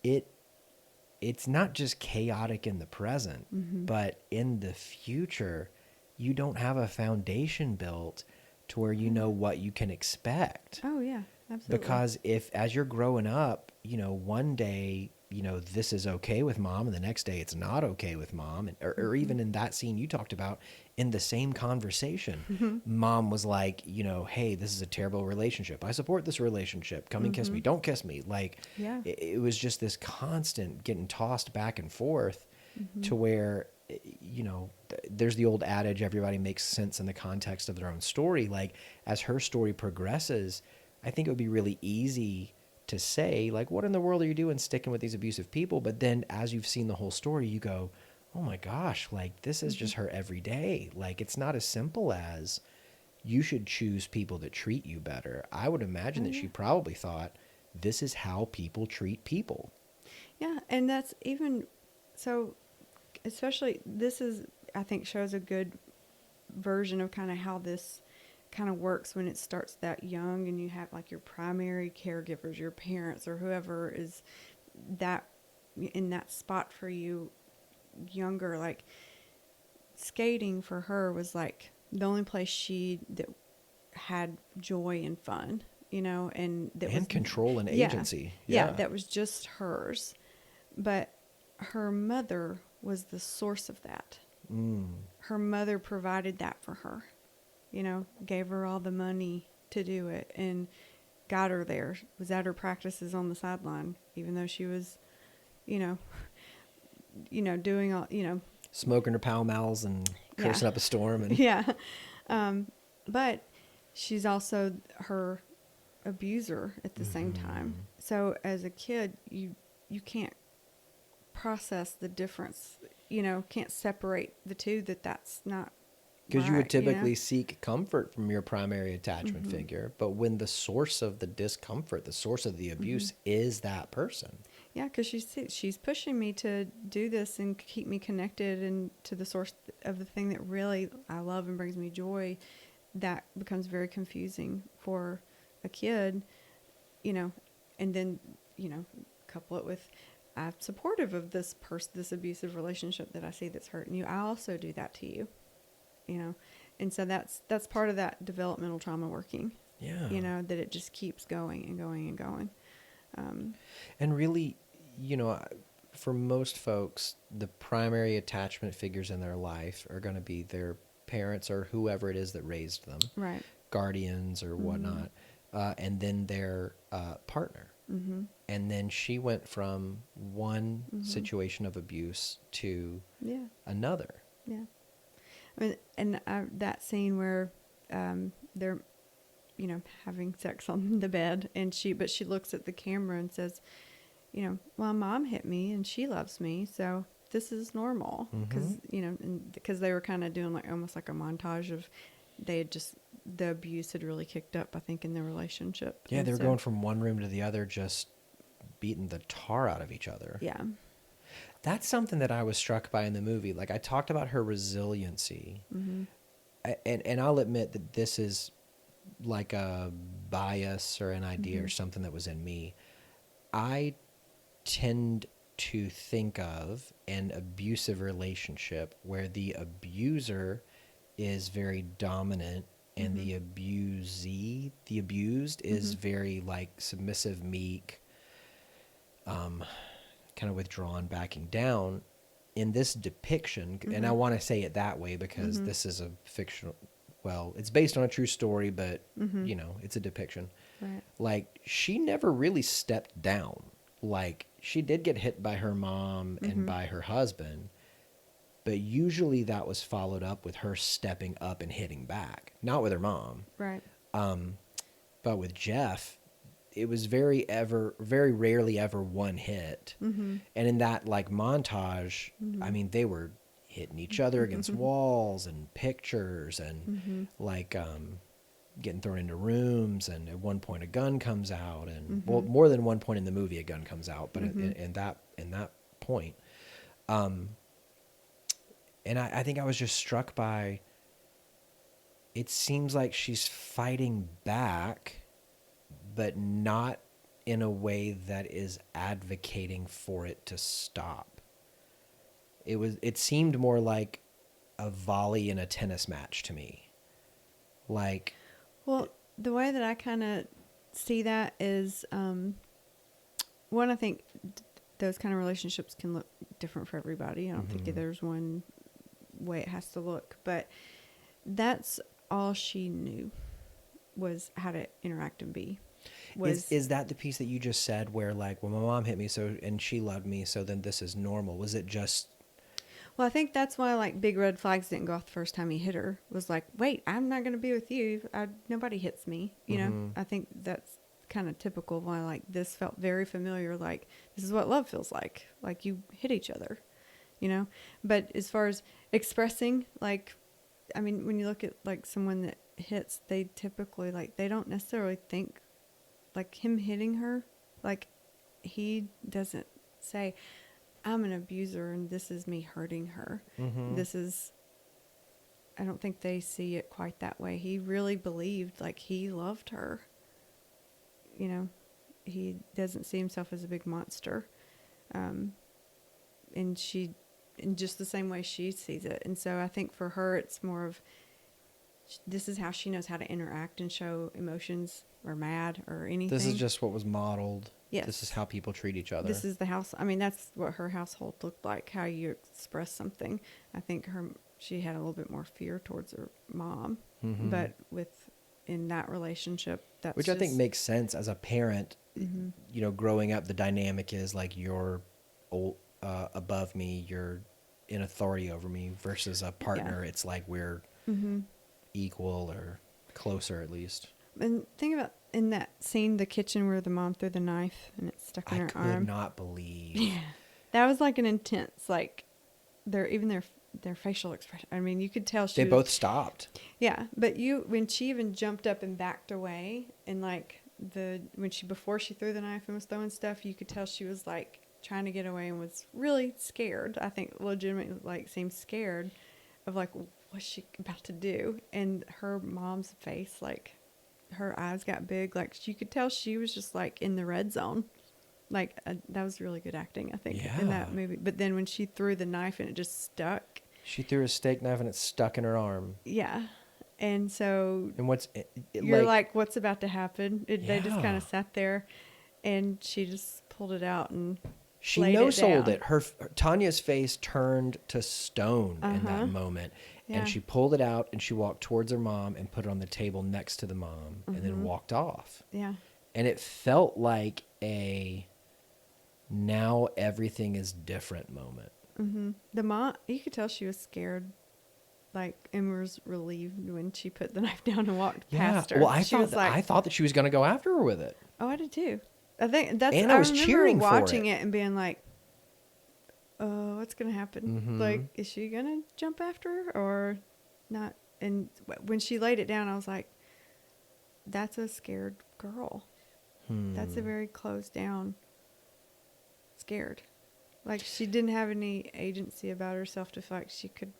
it's not just chaotic in the present, Mm-hmm. but in the future, you don't have a foundation built to where you know what you can expect. Oh yeah, absolutely. Because if, as you're growing up, one day, this is okay with mom, and the next day it's not okay with mom. Or even in that scene you talked about, in the same conversation, mom was like, hey, this is a terrible relationship. I support this relationship. Come and kiss me. Don't kiss me. Like, Yeah. it was just this constant getting tossed back and forth to where, there's the old adage, everybody makes sense in the context of their own story. Like, as her story progresses, I think it would be really easy to say, like, what in the world are you doing sticking with these abusive people? But then as you've seen the whole story, you go, oh my gosh, like, this is just her every day. Like, it's not as simple as you should choose people that treat you better. I would imagine that she probably thought, this is how people treat people. Yeah, and that's even so, especially this is, I think, shows a good version of kind of how this kind of works when it starts that young, and you have like your primary caregivers, your parents, or whoever is that in that spot for you younger. Like, skating for her was like the only place that had joy and fun, and that was control and agency. Yeah, that was just hers. But her mother was the source of that. Her mother provided that for her, gave her all the money to do it and got her there, was at her practices on the sideline, even though she was, doing all, smoking her Pall Malls and cursing up a storm. And yeah. But she's also her abuser at the same time. So as a kid, you can't process the difference, can't separate the two, that's not because you would right, typically seek comfort from your primary attachment figure. But when the source of the discomfort, the source of the abuse is that person. Yeah, because she's pushing me to do this and keep me connected and to the source of the thing that really I love and brings me joy. That becomes very confusing for a kid, and then, couple it with, I'm supportive of this this abusive relationship that I see that's hurting you. I also do that to you, and so that's part of that developmental trauma working. Yeah. That it just keeps going and going and going. And really, for most folks, the primary attachment figures in their life are going to be their parents or whoever it is that raised them, Right. guardians or whatnot, and then their partner. And then she went from one situation of abuse to another. Yeah. I mean, and that scene where they're, having sex on the bed, and she looks at the camera and says, well, mom hit me and she loves me, so this is normal. Because, because they were kind of doing like almost like a montage of, the abuse had really kicked up, I think, in their relationship. Yeah, and they were going from one room to the other, just beating the tar out of each other. Yeah. That's something that I was struck by in the movie. Like, I talked about her resiliency. And I'll admit that this is like a bias or an idea or something that was in me. I tend to think of an abusive relationship where the abuser is very dominant and the abused is very like submissive, meek, kind of withdrawn, backing down. In this depiction, and I want to say it that way because this is a fictional, well, it's based on a true story, but you know, it's a depiction. Right. Like, she never really stepped down. Like, she did get hit by her mom and by her husband, but usually that was followed up with her stepping up and hitting back. Not with her mom. Right. But with Jeff, it was very rarely ever one hit. And in that like montage, I mean, they were hitting each other against walls and pictures and like getting thrown into rooms. And at one point a gun comes out, and well, more than one point in the movie a gun comes out, but in that point, and I think I was just struck by, it seems like she's fighting back, but not in a way that is advocating for it to stop. It seemed more like a volley in a tennis match to me. Like, well, the way that I kind of see that is, one, I think those kind of relationships can look different for everybody. I don't think that there's one way it has to look, but that's all she knew was how to interact and be. Is that the piece that you just said where like, well, my mom hit me and she loved me, so then this is normal? Was it just... Well, I think that's why like big red flags didn't go off the first time he hit her. Was like, wait, I'm not going to be with you. Nobody hits me. You know, I think that's kind of typical of why like this felt very familiar. Like, this is what love feels like. Like, you hit each other, you know? But as far as expressing, like, I mean, when you look at like someone that hits, they typically like, they don't necessarily think like him hitting her. Like, he doesn't say, I'm an abuser and this is me hurting her. This is, I don't think they see it quite that way. He really believed like he loved her. You know, he doesn't see himself as a big monster. And she, in just the same way she sees it. And so I think for her, it's more of, this is how she knows how to interact and show emotions or mad or anything. This is just what was modeled. Yes. This is how people treat each other. This is the house. I mean, that's what her household looked like, how you express something. I think she had a little bit more fear towards her mom, but in that relationship, that's which I think makes sense as a parent. You know, growing up, the dynamic is like, you're above me, you're in authority over me, versus a partner. It's like we're equal or closer, at least. And think about in that scene, the kitchen where the mom threw the knife and it's stuck in her arm. I could not believe. Yeah, that was like an intense, like their facial expression. I mean, you could tell they both stopped. Yeah, but when she even jumped up and backed away, and like before she threw the knife and was throwing stuff, you could tell she was like trying to get away and was really scared. I think legitimately like seemed scared of like, what's she about to do? And her mom's face, like, her eyes got big. Like, you could tell she was just like in the red zone. Like, that was really good acting, I think, in that movie. But then when she threw the knife and it just stuck. She threw a steak knife and it stuck in her arm. Yeah. And so and you're like, what's about to happen? They just kind of sat there, and she just pulled it out and she no-sold it. Tonya's face turned to stone in that moment. Yeah. And she pulled it out and she walked towards her mom and put it on the table next to the mom and then walked off. Yeah. And it felt like a now everything is different moment. The mom, you could tell she was scared, like, and was relieved when she put the knife down and walked past her. Well, I thought that she was going to go after her with it. Oh, I did too. I think that's. And I was cheering for it. Watching it and being like, "Oh, what's going to happen? Like, is she going to jump after her or not?" And when she laid it down, I was like, "That's a scared girl. That's a very closed down, scared. Like, she didn't have any agency about herself to feel like she could."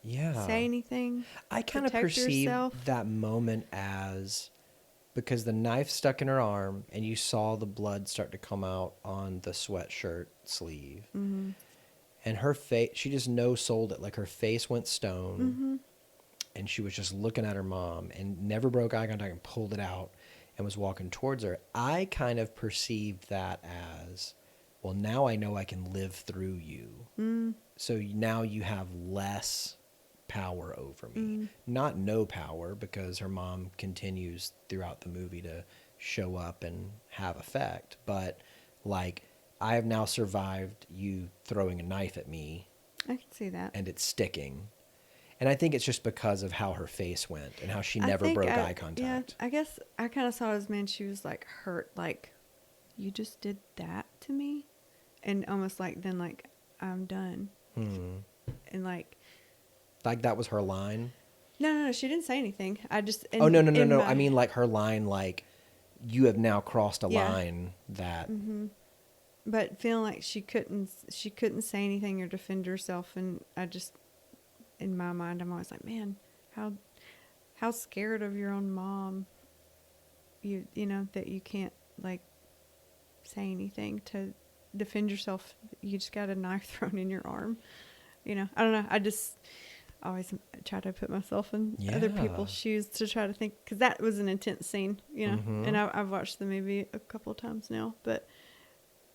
Say anything. I kind of perceived that moment as, because the knife stuck in her arm and you saw the blood start to come out on the sweatshirt sleeve. And her face, she just no-sold it. Like, her face went stone. and she was just looking at her mom and never broke eye contact and pulled it out and was walking towards her, I kind of perceived that as, well, now I know I can live through you. So now you have less power over me. Not no power, because her mom continues throughout the movie to show up and have effect. But like, I have now survived you throwing a knife at me. I can see that. And it's sticking. And I think it's just because of how her face went and how she never broke eye contact. Yeah, I guess I kind of saw it as, man, she was like hurt. Like, you just did that to me? And almost like, then like, I'm done. And like that was her line? No, she didn't say anything. I just... No. I mean, like, her line, like, you have now crossed a line that... But feeling like she couldn't say anything or defend herself. And I just, in my mind, I'm always like, man, how scared of your own mom you know, that you can't, like, say anything to defend yourself. You just got a knife thrown in your arm. You know, I don't know. I just always try to put myself in other people's shoes to try to think, because that was an intense scene, you know. And I've watched the movie a couple of times now, but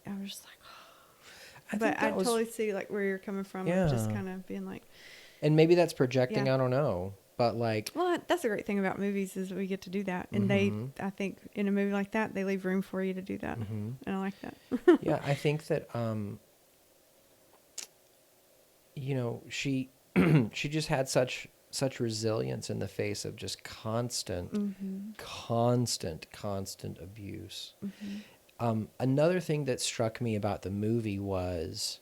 I was just like, but I totally see like where you're coming from. Of just kind of being like, and maybe that's projecting. I don't know, but like, well, that's a great thing about movies, is we get to do that, and I think in a movie like that, they leave room for you to do that, and I like that. Yeah, I think that you know, she just had such resilience in the face of just constant abuse. Another thing that struck me about the movie was,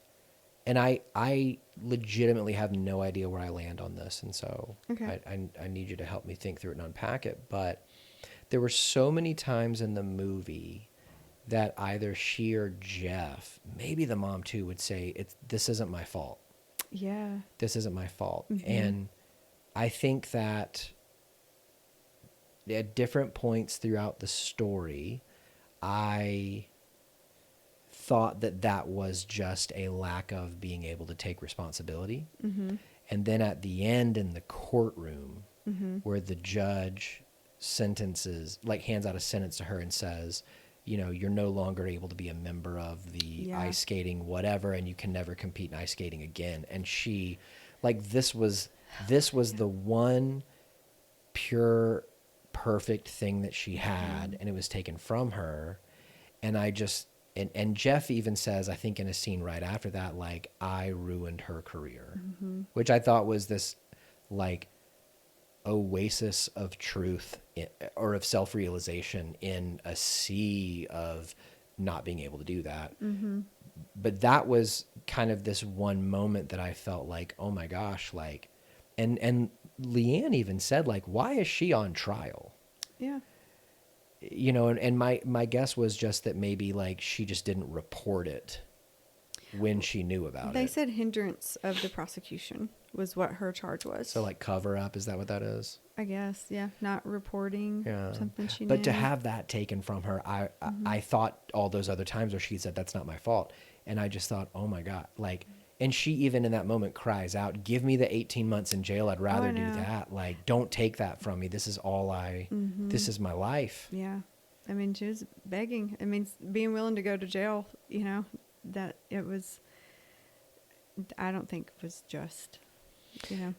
and I legitimately have no idea where I land on this, and so I need you to help me think through it and unpack it. But there were so many times in the movie that either she or Jeff, maybe the mom too, would say, this isn't my fault. Yeah. This isn't my fault. And I think that at different points throughout the story, I thought that was just a lack of being able to take responsibility. And then at the end in the courtroom, where the judge hands out a sentence to her and says, you know, you're no longer able to be a member of the ice skating whatever, and you can never compete in ice skating again. And she, like, this was the one pure, perfect thing that she had, and it was taken from her. And I just, and Jeff even says, I think in a scene right after that, like, I ruined her career, which I thought was this, like, oasis of truth or of self-realization in a sea of not being able to do that. But that was kind of this one moment that I felt like, oh my gosh, like, and Leanne even said, like, why is she on trial? Yeah. You know, and my guess was just that maybe, like, she just didn't report it when she knew about it. They said hindrance of the prosecution was what her charge was. So, like, cover up, is that what that is? I guess, yeah. Not reporting something she knew. But to have that taken from her, I thought all those other times where she said, that's not my fault. And I just thought, oh my God, like, and she even in that moment cries out, give me the 18 months in jail. I'd rather do that. Like, don't take that from me. This is all this is my life. Yeah. I mean, she was begging. I mean, being willing to go to jail, you know, that it was, I don't think it was just, you know.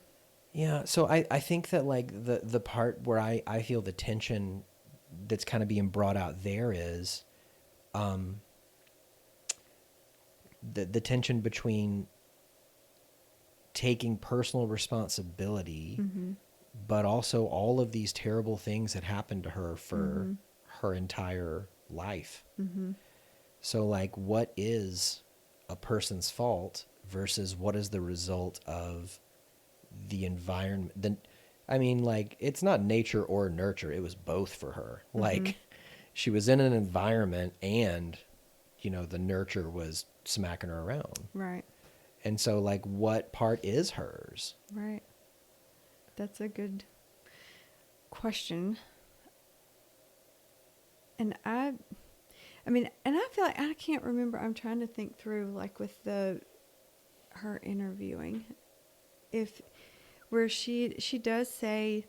Yeah. So I think that, like, the part where I feel the tension that's kind of being brought out there is, the tension between taking personal responsibility, but also all of these terrible things that happened to her for her entire life. So, like, what is a person's fault versus what is the result of the environment? I mean, like, it's not nature or nurture. It was both for her. Like, she was in an environment and, you know, the nurture was smacking her around. Right. And so, like, what part is hers? Right. That's a good question. And I mean, and I feel like I can't remember. I'm trying to think through, like, with her interviewing, where she does say,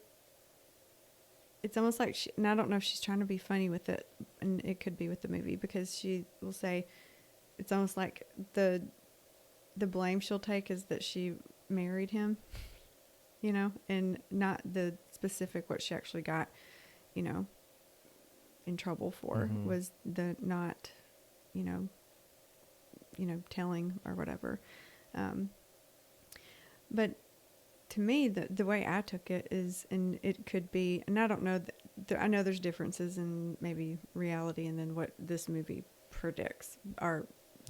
it's almost like and I don't know if she's trying to be funny with it, and it could be with the movie, because she will say, it's almost like the blame she'll take is that she married him, you know, and not the specific what she actually got, you know, in trouble for was the not, you know, telling or whatever. But to me, the way I took it is, and it could be, and I don't know, I know there's differences in maybe reality and then what this movie predicts or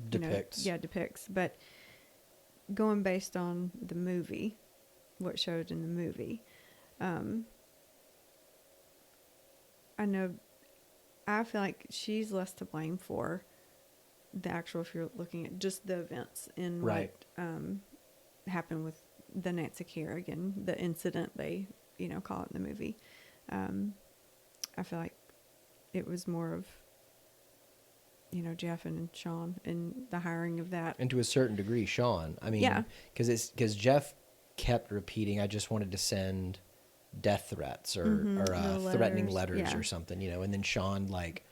Depicts. Depicts. But going based on the movie, what showed in the movie, I feel like she's less to blame for the actual, if you're looking at just the events in Right. what happened with the Nancy Kerrigan, the incident they, call it in the movie. I feel like it was more of, Jeff and Sean and the hiring of that. And to a certain degree, Sean. I mean, Yeah. Because Jeff kept repeating, I just wanted to send death threats or threatening letters or something, and then Sean, like,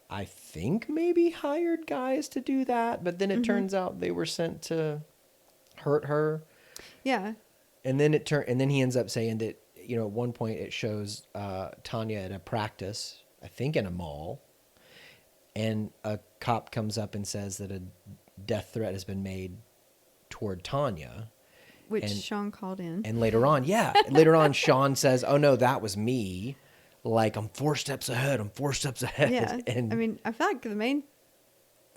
I think maybe hired guys to do that, but then it turns out they were sent to hurt her. Yeah. And then and then he ends up saying that, at one point it shows Tonya at a practice, I think in a mall, and a cop comes up and says that a death threat has been made toward Tonya. Which Sean called in. And later on, Sean says, "Oh no, that was me. Like, I'm 4 steps ahead. Yeah. And I mean, I feel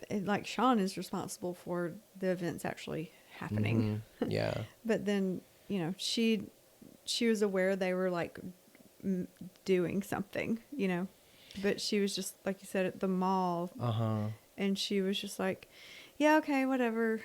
like Sean is responsible for the events actually happening. Yeah. But then, she was aware they were like doing something, but she was just, like you said, at the mall. And she was just like, yeah, okay, whatever.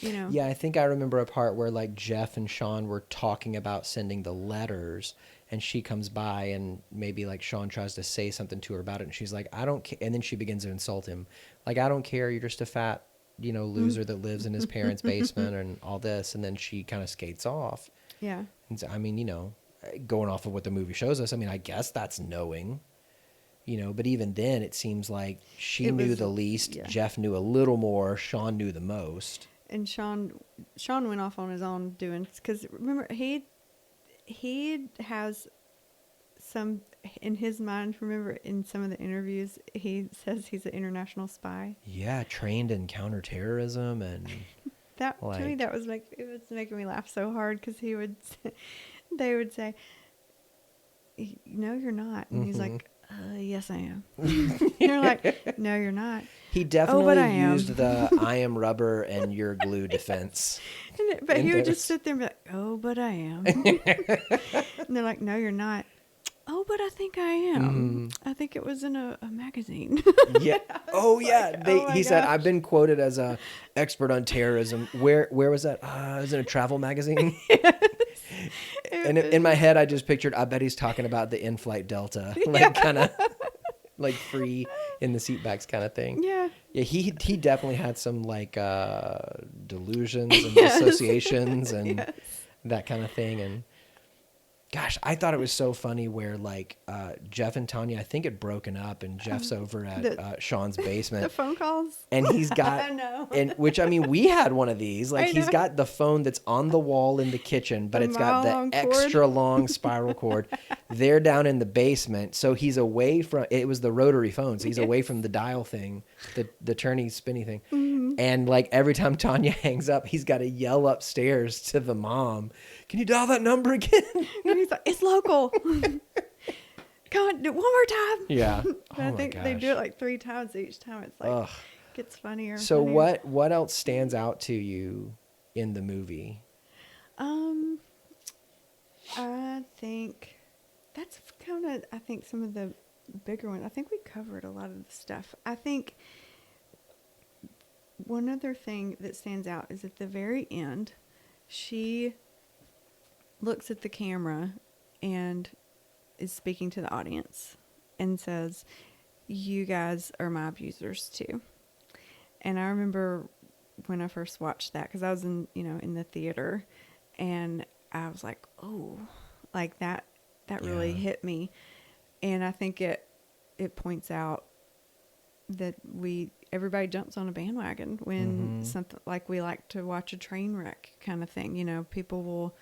Yeah, I think I remember a part where, like, Jeff and Sean were talking about sending the letters, and she comes by and maybe, like, Sean tries to say something to her about it, and she's like, I don't care. And then she begins to insult him. Like, I don't care. You're just a fat, loser that lives in his parents' basement and all this. And then she kind of skates off. Yeah. And so, I mean, going off of what the movie shows us, I mean, I guess that's knowing. But even then, it seems like she knew the least. Yeah. Jeff knew a little more. Sean knew the most. And Sean went off on his own doing, because remember he has some in his mind. Remember in some of the interviews he says he's an international spy. Yeah, trained in counterterrorism and that, like, to me, that was making me laugh so hard, because they would say, no, you're not, and he's like, yes, I am. You're like, no, you're not. He definitely but I am. used the I am rubber and you're glue defense. But he would just sit there and be like, oh, but I am. And they're like, no, you're not. Oh, but I think I am. I think it was in a magazine. Yeah. Oh, yeah. He said, I've been quoted as a expert on terrorism. Where was that? It was in a travel magazine. And in my head, I just pictured, I bet he's talking about the in-flight Delta, like kind of like free in the seatbacks kind of thing. Yeah. Yeah, he definitely had some like delusions and associations and that kind of thing. And gosh, I thought it was so funny where, like, Jeff and Tonya, I think, had broken up, and Jeff's over at Sean's basement. The phone calls. And he's got, I know. and which, I mean, we had one of these. Like, he's got the phone that's on the wall in the kitchen, but it's got the extra long spiral cord. They're down in the basement, so he's away from, it was the rotary phone, so he's away from the dial thing, the turny, spinny thing. And, like, every time Tonya hangs up, he's got to yell upstairs to the mom, can you dial that number again? And he's like, it's local. Come on, do it one more time. Yeah. But I think they do it like 3 times each time. It's like, gets funnier. And so funnier. what else stands out to you in the movie? I think that's kind of, some of the bigger ones. I think we covered a lot of the stuff. I think one other thing that stands out is at the very end, she looks at the camera and is speaking to the audience and says, you guys are my abusers too. And I remember when I first watched that, because I was in the theater, and I was like, oh, like that really hit me. And I think it points out that everybody jumps on a bandwagon when something, like we like to watch a train wreck kind of thing. You know, people will,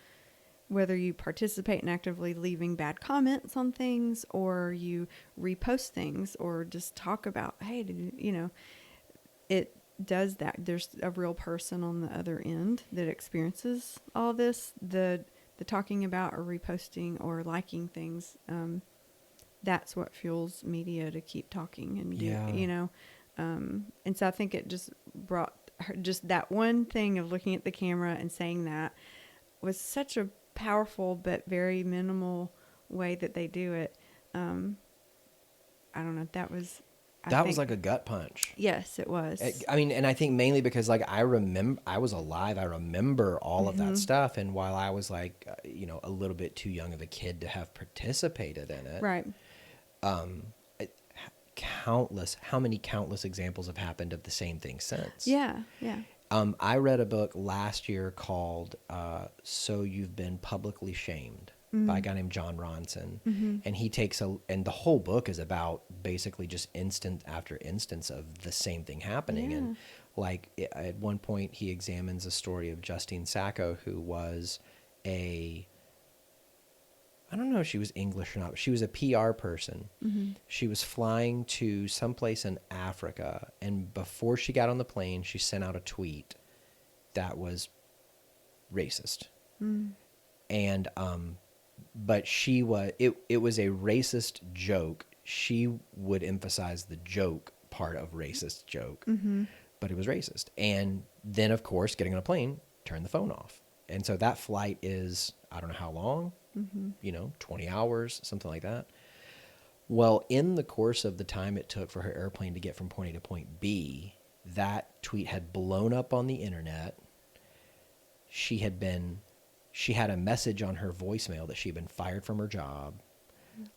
whether you participate in actively leaving bad comments on things, or you repost things, or just talk about, hey, it does that. There's a real person on the other end that experiences all this. The talking about or reposting or liking things, that's what fuels media to keep talking and do, and so I think it just brought her, just that one thing of looking at the camera and saying that was such a powerful but very minimal way that they do it. I don't know. That was like a gut punch. Yes, it was. I mean, and I think mainly because like I was alive. I remember all of that stuff. And while I was like, a little bit too young of a kid to have participated in it. Right. How many countless examples have happened of the same thing since? Yeah. Yeah. I read a book last year called So You've Been Publicly Shamed by a guy named John Ronson. And he takes and the whole book is about basically just instance after instance of the same thing happening. And like at one point he examines a story of Justine Sacco, who was I don't know if she was English or not, but she was a PR person. She was flying to someplace in Africa, and before she got on the plane, she sent out a tweet that was racist. And but it was a racist joke. She would emphasize the joke part of racist joke, but it was racist. And then, of course, getting on a plane, turn the phone off. And so that flight is, I don't know how long, 20 hours, something like that. Well, in the course of the time it took for her airplane to get from point A to point B, that tweet had blown up on the internet. She had a message on her voicemail that she'd been fired from her job.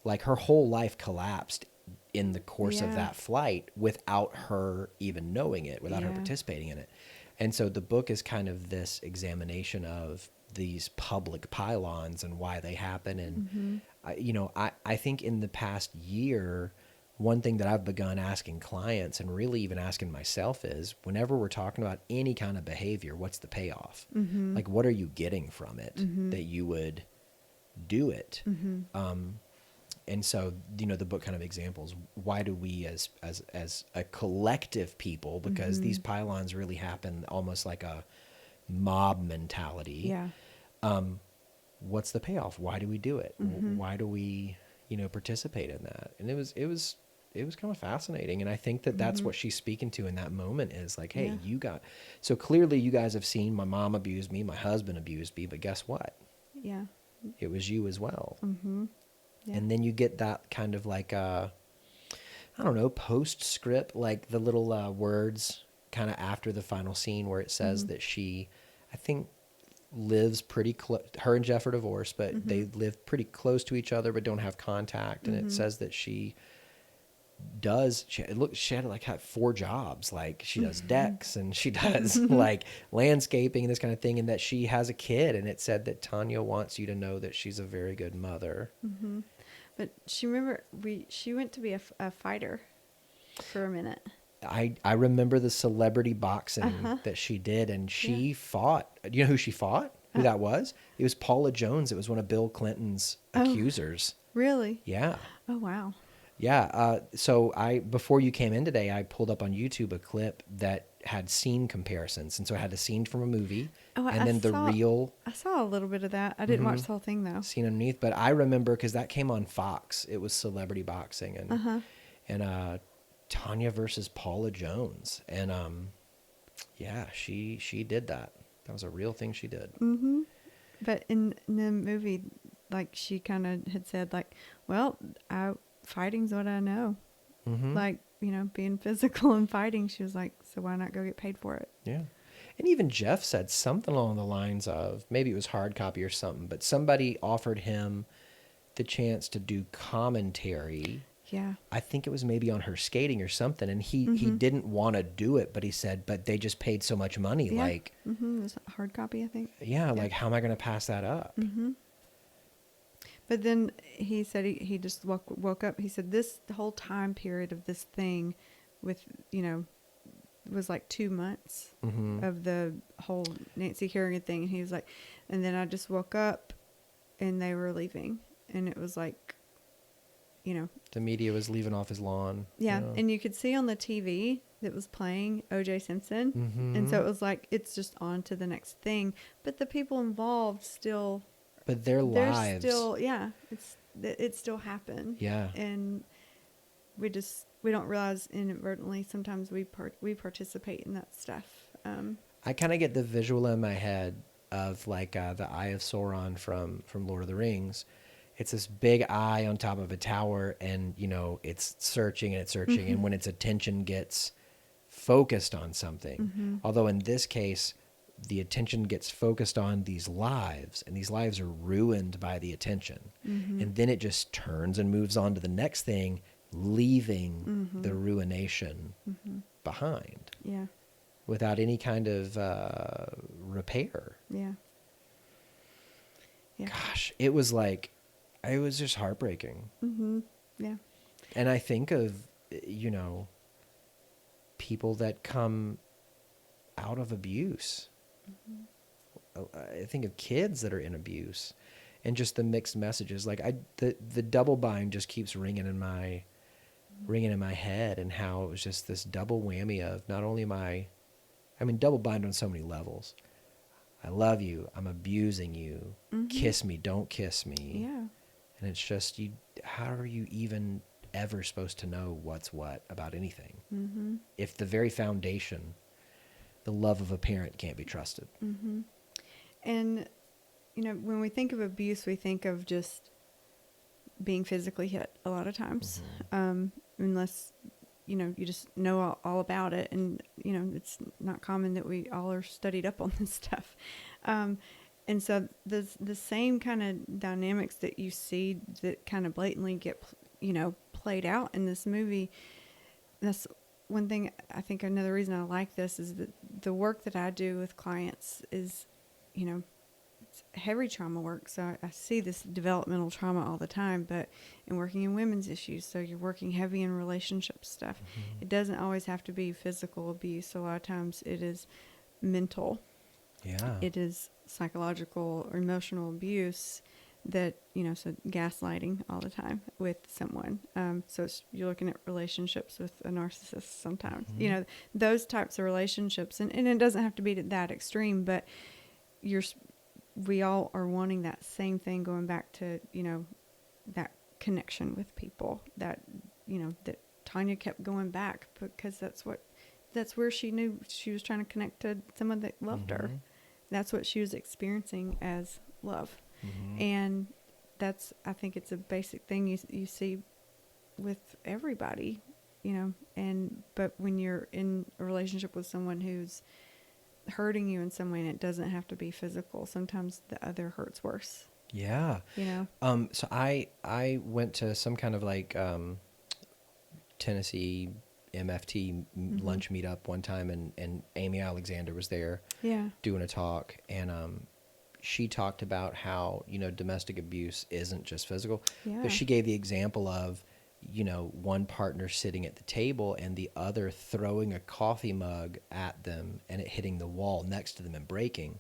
Like her whole life collapsed in the course of that flight without her even knowing it, without her participating in it. And so the book is kind of this examination of these public pylons and why they happen. And, I think in the past year, one thing that I've begun asking clients and really even asking myself is whenever we're talking about any kind of behavior, what's the payoff? Like, what are you getting from it that you would do it? And so, the book kind of examples, why do we as a collective people, because these pylons really happen almost like a mob mentality. Yeah. What's the payoff? Why do we do it? Why do we, participate in that? And it was kind of fascinating. And I think that that's what she's speaking to in that moment is like, hey, so clearly you guys have seen my mom abused me, my husband abused me, but guess what? Yeah. It was you as well. Yeah. And then you get that kind of like, postscript, like the little words kind of after the final scene where it says that she, I think, lives pretty close. Her and Jeff are divorced, but they live pretty close to each other, but don't have contact. And it says that she had like had 4 jobs. Like she does decks and she does like landscaping and this kind of thing. And that she has a kid. And it said that Tonya wants you to know that she's a very good mother. But she went to be a fighter for a minute. I remember the celebrity boxing that she did, and she fought. Do you know who she fought? Who that was? It was Paula Jones. It was one of Bill Clinton's accusers. Really? Yeah. Oh, wow. Yeah. So before you came in today, I pulled up on YouTube a clip that had scene comparisons, and so it had a scene from a movie, and then the real. I saw a little bit of that. I didn't watch the whole thing though. Scene underneath, but I remember because that came on Fox. It was celebrity boxing, and Tonya versus Paula Jones, and she did that. That was a real thing she did. But in the movie, like she kind of had said, like, well, fighting's what I know. Like, being physical and fighting. She was like, so why not go get paid for it? Yeah. And even Jeff said something along the lines of, maybe it was hard copy or something, but somebody offered him the chance to do commentary Yeah. I think it was maybe on her skating or something. And he didn't want to do it, but he said, but they just paid so much money. Yeah. Like, It was a hard copy, I think. yeah, like, how am I going to pass that up? But then he said he just woke up. He said the whole time period of this thing with, was like 2 months of the whole Nancy Kerrigan thing. And he was like, and then I just woke up and they were leaving. And it was like, The media was leaving off his lawn. Yeah. You know? And you could see on the TV that was playing O.J. Simpson. And so it was like, it's just on to the next thing. But the people involved still... But their lives... still, it still happened. Yeah. And we don't realize inadvertently sometimes we participate in that stuff. I kind of get the visual in my head of like the Eye of Sauron from Lord of the Rings. It's this big eye on top of a tower, and it's searching and it's searching, and when its attention gets focused on something, although in this case the attention gets focused on these lives, and these lives are ruined by the attention, and then it just turns and moves on to the next thing, leaving the ruination behind. Yeah. Without any kind of repair. Yeah. Yeah. Gosh, it was just heartbreaking. Yeah. And I think of, people that come out of abuse. I think of kids that are in abuse, and just the mixed messages. Like the double bind just keeps ringing in my head, and how it was just this double whammy of not only double bind on so many levels. I love you. I'm abusing you. Kiss me. Don't kiss me. Yeah. And it's just, how are you even ever supposed to know what's what about anything? If the very foundation, the love of a parent, can't be trusted. And, when we think of abuse, we think of just being physically hit a lot of times. Unless, you just know all about it. And, it's not common that we all are studied up on this stuff. And so the same kind of dynamics that you see that kind of blatantly get, played out in this movie. That's one thing. I think another reason I like this is that the work that I do with clients is, it's heavy trauma work. So I see this developmental trauma all the time, but in working in women's issues, so you're working heavy in relationship stuff. It doesn't always have to be physical abuse. A lot of times it is mental. Yeah. It is psychological or emotional abuse that, so gaslighting all the time with someone. So you're looking at relationships with a narcissist sometimes, those types of relationships. And it doesn't have to be to that extreme, but we all are wanting that same thing, going back to, that connection with people that, that Tonya kept going back because that's where she knew she was trying to connect to someone that loved her. That's what she was experiencing as love. And I think it's a basic thing you see with everybody, but when you're in a relationship with someone who's hurting you in some way, and it doesn't have to be physical. Sometimes the other hurts worse. Yeah. So I went to some kind of like Tennessee MFT lunch meetup one time, and Amy Alexander was there doing a talk, and she talked about how, domestic abuse isn't just physical, but she gave the example of, one partner sitting at the table and the other throwing a coffee mug at them and it hitting the wall next to them and breaking.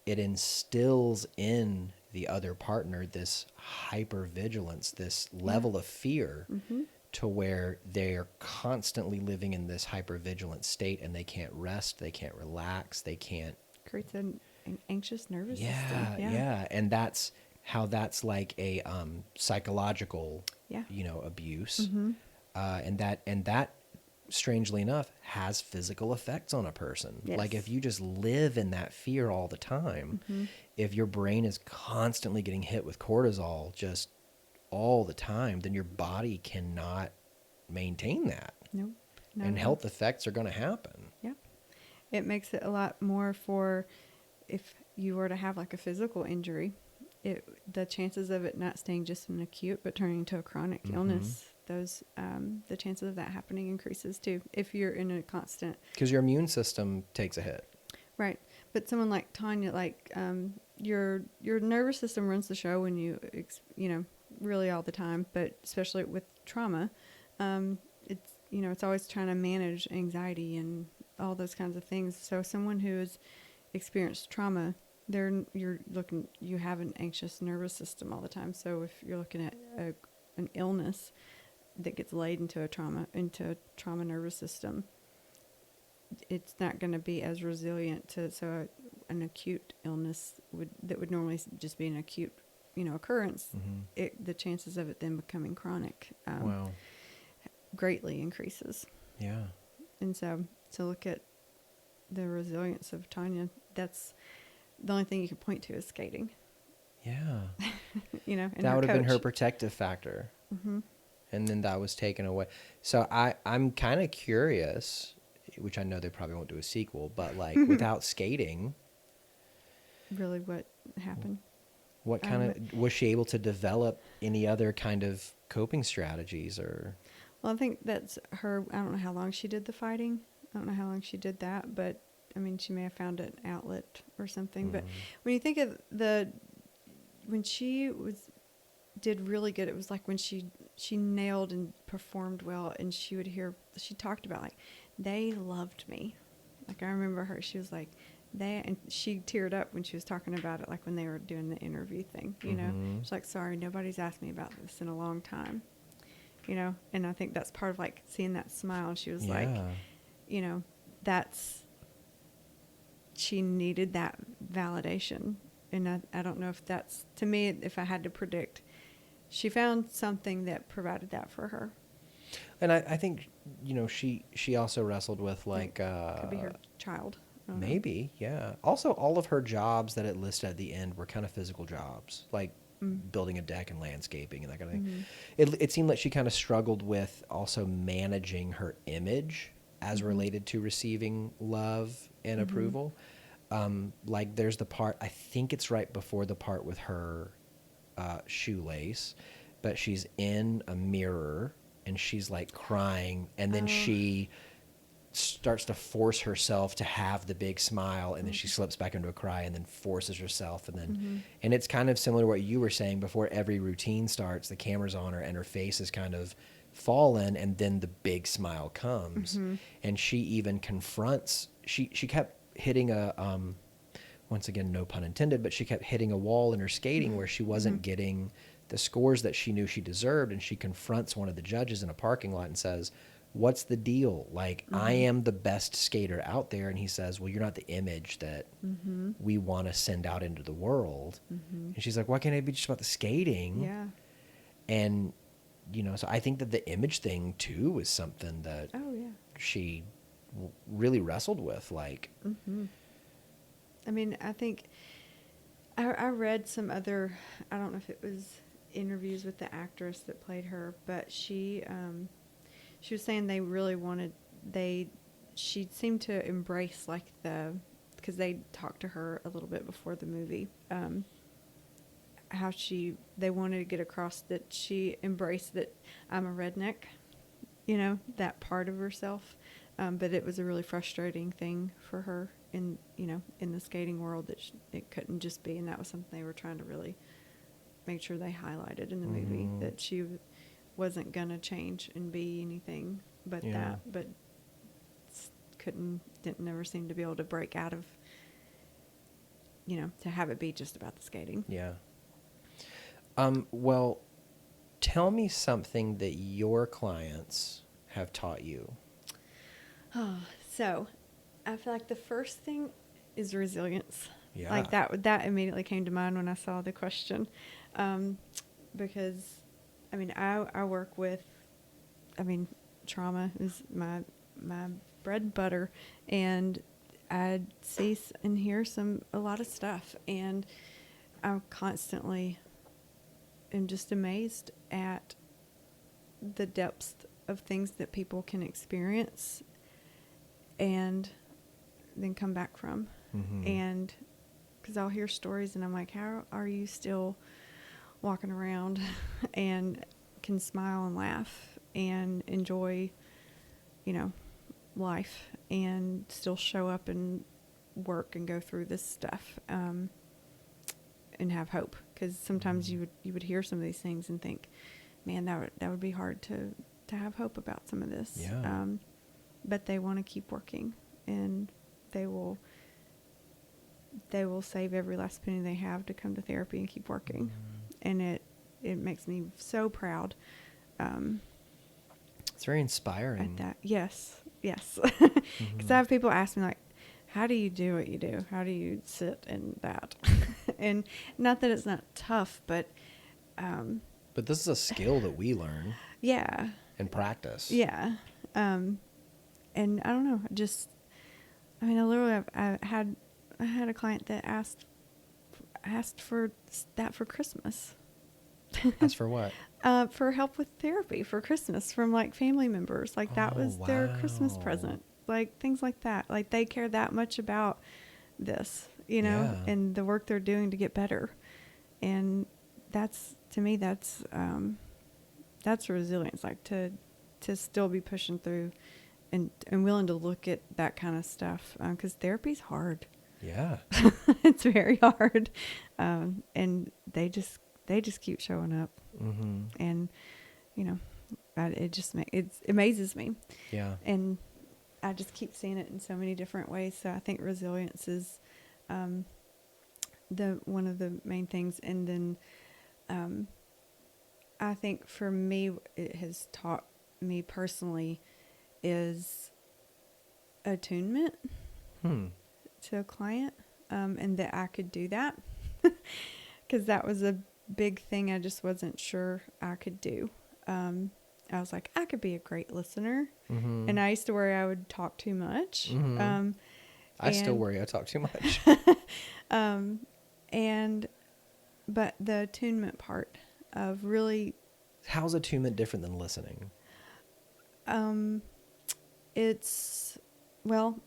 It instills in the other partner this hypervigilance, this level of fear, to where they're constantly living in this hypervigilant state, and they can't rest, they can't relax, they can't... Creates an anxious nervous system. Yeah. And that's how that's like a psychological, abuse. And that, strangely enough, has physical effects on a person. Yes. Like if you just live in that fear all the time, if your brain is constantly getting hit with cortisol just all the time, then your body cannot maintain that. Nope. And health effects are going to happen. Yeah. It makes it a lot more for if you were to have like a physical injury, the chances of it not staying just an acute but turning into a chronic illness those the chances of that happening increases too if you're in a constant. Because your immune system takes a hit. Right. But someone like Tonya, like your nervous system runs the show when really all the time, but especially with trauma, it's always trying to manage anxiety and all those kinds of things. So someone who has experienced trauma, you have an anxious nervous system all the time. So if you're looking at an illness that gets laid into a trauma nervous system, it's not going to be as resilient to an acute illness that would normally just be an acute occurrence. Mm-hmm. The chances of it then becoming chronic Wow. greatly increases. Yeah. And so to look at the resilience of Tonya, that's the only thing you can point to is skating. Yeah. And that would have been her coach. protective factor. Mm-hmm. And then that was taken away. So I'm kind of curious, which I know they probably won't do a sequel, but like without skating, really what happened? what kind of, was she able to develop any other kind of coping strategies or? Well, I think that's her. I don't know how long she did the fighting. I don't know how long she did that, but I mean, she may have found an outlet or something. But when you think of when she did really good, it was like when she nailed and performed well, and she talked about like, they loved me. Like I remember her, she was like, and she teared up when she was talking about it, like when they were doing the interview thing, She's like, sorry, nobody's asked me about this in a long time, and I think that's part of like seeing that smile. And she was like, she needed that validation. And I don't know if that's, to me, if I had to predict, she found something that provided that for her. And I think, she also wrestled with like, could be her child. Maybe, yeah. Also, all of her jobs that it listed at the end were kind of physical jobs, like building a deck and landscaping and that kind of thing. It seemed like she kind of struggled with also managing her image as related to receiving love and approval. Like there's the part, I think it's right before the part with her shoelace, but she's in a mirror and she's like crying, and then she starts to force herself to have the big smile, and then she slips back into a cry and then forces herself, and then and it's kind of similar to what you were saying before. Every routine starts, the camera's on her and her face is kind of fallen, and then the big smile comes. And she even confronts, she kept hitting a once again, no pun intended, but she kept hitting a wall in her skating where she wasn't getting the scores that she knew she deserved. And she confronts one of the judges in a parking lot and says, what's the deal? Like, I am the best skater out there. And he says, well, you're not the image that we want to send out into the world. And she's like, why can't it be just about the skating? Yeah. And, so I think that the image thing too was something that she really wrestled with. Like, I mean, I think I read some other, I don't know if it was interviews with the actress that played her, but she was saying they really she seemed to embrace like because they talked to her a little bit before the movie, how they wanted to get across that she embraced that I'm a redneck, that part of herself. But it was a really frustrating thing for her in the skating world that it couldn't just be, and that was something they were trying to really make sure they highlighted in the movie, that she wasn't gonna change and be anything but that, but didn't never seem to be able to break out of, to have it be just about the skating. Yeah. Well, tell me something that your clients have taught you. Oh, so I feel like the first thing is resilience. Yeah. Like that immediately came to mind when I saw the question. Because I mean, I work with, trauma is my bread and butter, and I see and hear a lot of stuff, and I'm constantly am just amazed at the depths of things that people can experience and then come back from. And because I'll hear stories and I'm like, how are you still walking around and can smile and laugh and enjoy, life and still show up and work and go through this stuff, and have hope. Because sometimes you would hear some of these things and think, man, that would be hard to have hope about some of this. Yeah. But they want to keep working, and they will save every last penny they have to come to therapy and keep working. And it makes me so proud. It's very inspiring. At that. Yes. Because I have people ask me, like, how do you do what you do? How do you sit in that? And not that it's not tough, but this is a skill that we learn. Yeah. And practice. Yeah. And I don't know, I had a client that asked for that for Christmas. Asked for what? For help with therapy for Christmas from like family members. Like that was their Christmas present. Like things like that. Like they care that much about this, and the work they're doing to get better. And that's, to me, that's resilience. Like to still be pushing through and willing to look at that kind of stuff. 'Cause therapy's hard. Yeah. It's very hard. And they just keep showing up. And, it amazes me. Yeah. And I just keep seeing it in so many different ways. So I think resilience is one of the main things. And then I think for me, it has taught me personally is attunement to a client, and that I could do that, because that was a big thing I just wasn't sure I could do. I was like, I could be a great listener. And I used to worry I would talk too much. I still worry I talk too much. But the attunement part of really... How's attunement different than listening? It's, well,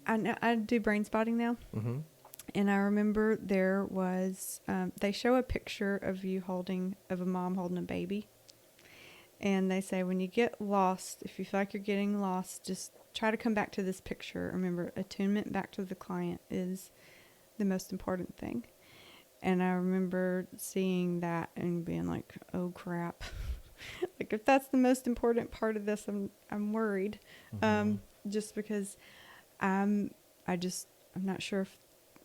I do Brainspotting now. And I remember there was, they show a picture of a mom holding a baby. And they say, when you get lost, if you feel like you're getting lost, just try to come back to this picture. Remember, attunement back to the client is the most important thing. And I remember seeing that and being like, oh crap. Like if that's the most important part of this, I'm worried. Just because I'm not sure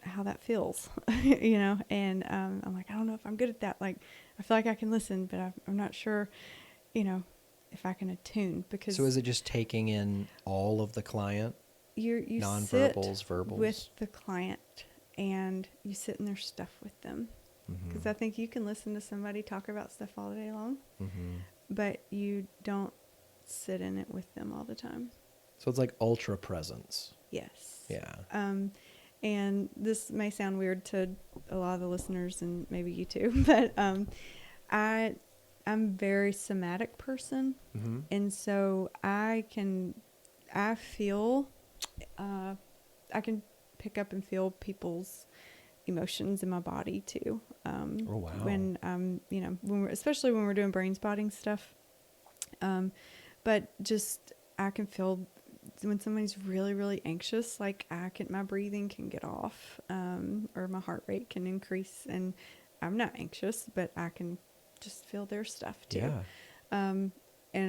how that feels, and I'm like, I don't know if I'm good at that. Like, I feel like I can listen, but I'm not sure, if I can attune. Because so is it just taking in all of the client? You non-verbals, sit verbals with the client, and you sit in their stuff with them. Because I think you can listen to somebody talk about stuff all day long, but you don't sit in it with them all the time. So it's like ultra presence. Yes. Yeah. And this may sound weird to a lot of the listeners, and maybe you too, but I'm a very somatic person, and so I can pick up and feel people's emotions in my body too. Oh wow! When especially when we're doing Brainspotting stuff, but just I can feel when somebody's really, really anxious, like my breathing can get off, or my heart rate can increase, and I'm not anxious, but I can just feel their stuff too. Yeah. And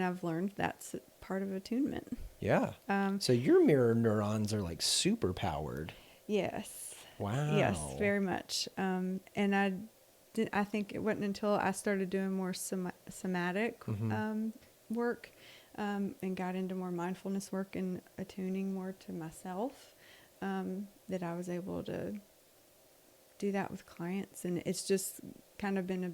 I've learned that's part of attunement. Yeah. So your mirror neurons are like super powered. Yes. Wow. Yes, very much. And I think it wasn't until I started doing more somatic work, and got into more mindfulness work and attuning more to myself, that I was able to do that with clients. And it's just kind of been a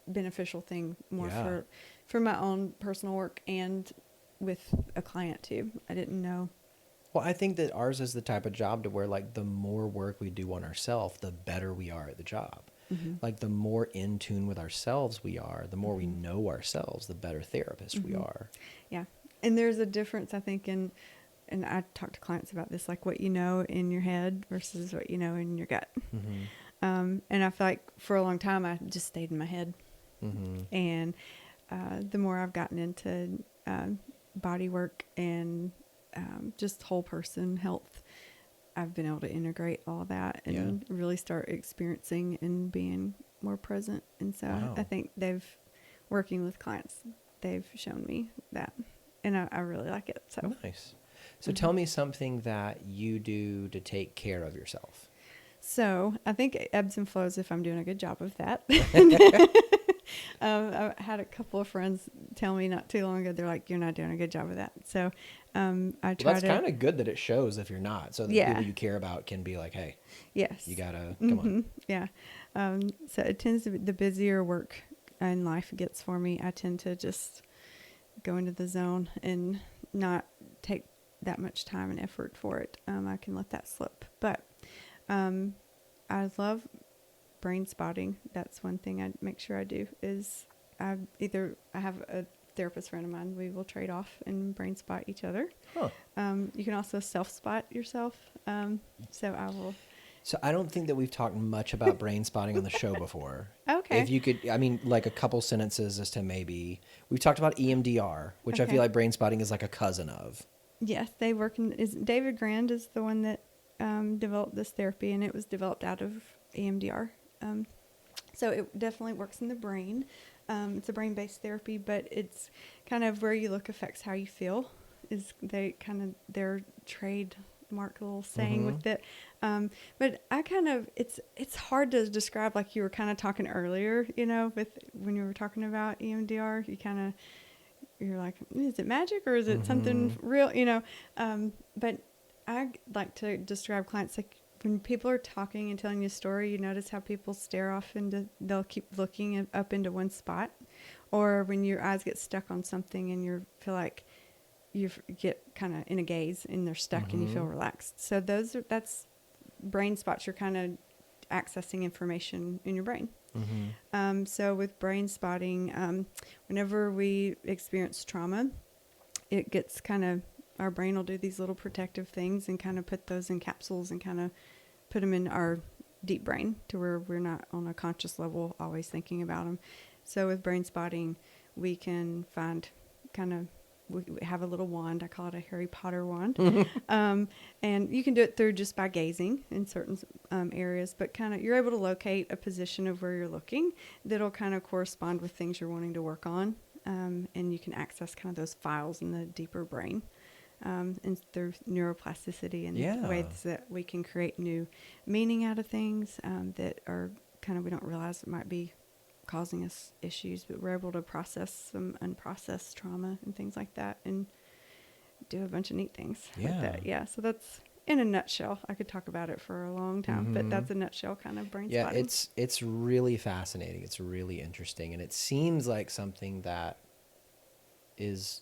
beneficial thing more for my own personal work and with a client too. I didn't know. Well, I think that ours is the type of job to where like the more work we do on ourselves, the better we are at the job. Like the more in tune with ourselves we are, the more we know ourselves, the better therapist we are. Yeah. And there's a difference, I think, and I talk to clients about this, like what you know in your head versus what you know in your gut. And I feel like for a long time I just stayed in my head. And the more I've gotten into body work and just whole person health. I've been able to integrate all that and really start experiencing and being more present. And so I think working with clients, they've shown me that, and I really like it. So nice. So tell me something that you do to take care of yourself. So I think it ebbs and flows if I'm doing a good job of that. I had a couple of friends tell me not too long ago, they're like, you're not doing a good job of that. So I try that's kind of good that it shows if you're not, so the people you care about can be like, hey, yes, you gotta come on. Yeah. So it tends to be the busier work and life gets for me, I tend to just go into the zone and not take that much time and effort for it. I can let that slip. But I love brain spotting. That's one thing I make sure I do is I have a therapist friend of mine. We will trade off and brain spot each other. Huh. You can also self spot yourself. So I will. So I don't think that we've talked much about brain spotting on the show before. Okay. If you could, I mean, like a couple sentences as to maybe, we've talked about EMDR, which I feel like brain spotting is like a cousin of. Yes, they work David Grand is the one that developed this therapy, and it was developed out of EMDR. So it definitely works in the brain. It's a brain-based therapy, but it's kind of where you look affects how you feel. Is their trademark little saying with it. But it's hard to describe, like you were kind of talking earlier, with when you were talking about EMDR, you're like, is it magic or is it something real? But I like to describe clients like when people are talking and telling you a story, you notice how people stare off they'll keep looking up into one spot, or when your eyes get stuck on something and you feel like you get kind of in a gaze and they're stuck and you feel relaxed. So that's brain spots. You're kind of accessing information in your brain. So with brain spotting, whenever we experience trauma, it gets our brain will do these little protective things and kind of put those in capsules and kind of put them in our deep brain to where we're not on a conscious level always thinking about them. So with brain spotting, we can find we have a little wand. I call it a Harry Potter wand. And you can do it through just by gazing in certain areas, but you're able to locate a position of where you're looking that'll kind of correspond with things you're wanting to work on. And you can access kind of those files in the deeper brain. And through neuroplasticity and ways that we can create new meaning out of things that are we don't realize it might be causing us issues, but we're able to process some unprocessed trauma and things like that and do a bunch of neat things with that. Yeah, so that's in a nutshell. I could talk about it for a long time, but that's a nutshell kind of brain spotting. Yeah, it's really fascinating. It's really interesting, and it seems like something that is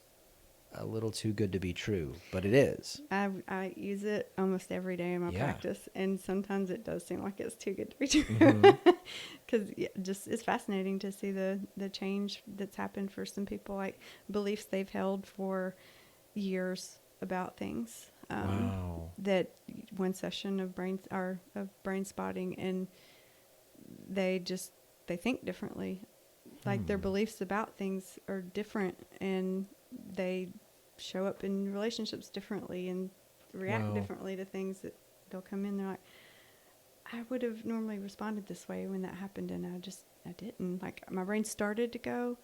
a little too good to be true, but it is. I use it almost every day in my practice, and sometimes it does seem like it's too good to be true. Because just it's fascinating to see the change that's happened for some people, like beliefs they've held for years about things. That one session of brain spotting, and they think differently, like their beliefs about things are different, and they show up in relationships differently and react differently to things that they'll come in. They're like, I would have normally responded this way when that happened, and I didn't. Like my brain started to go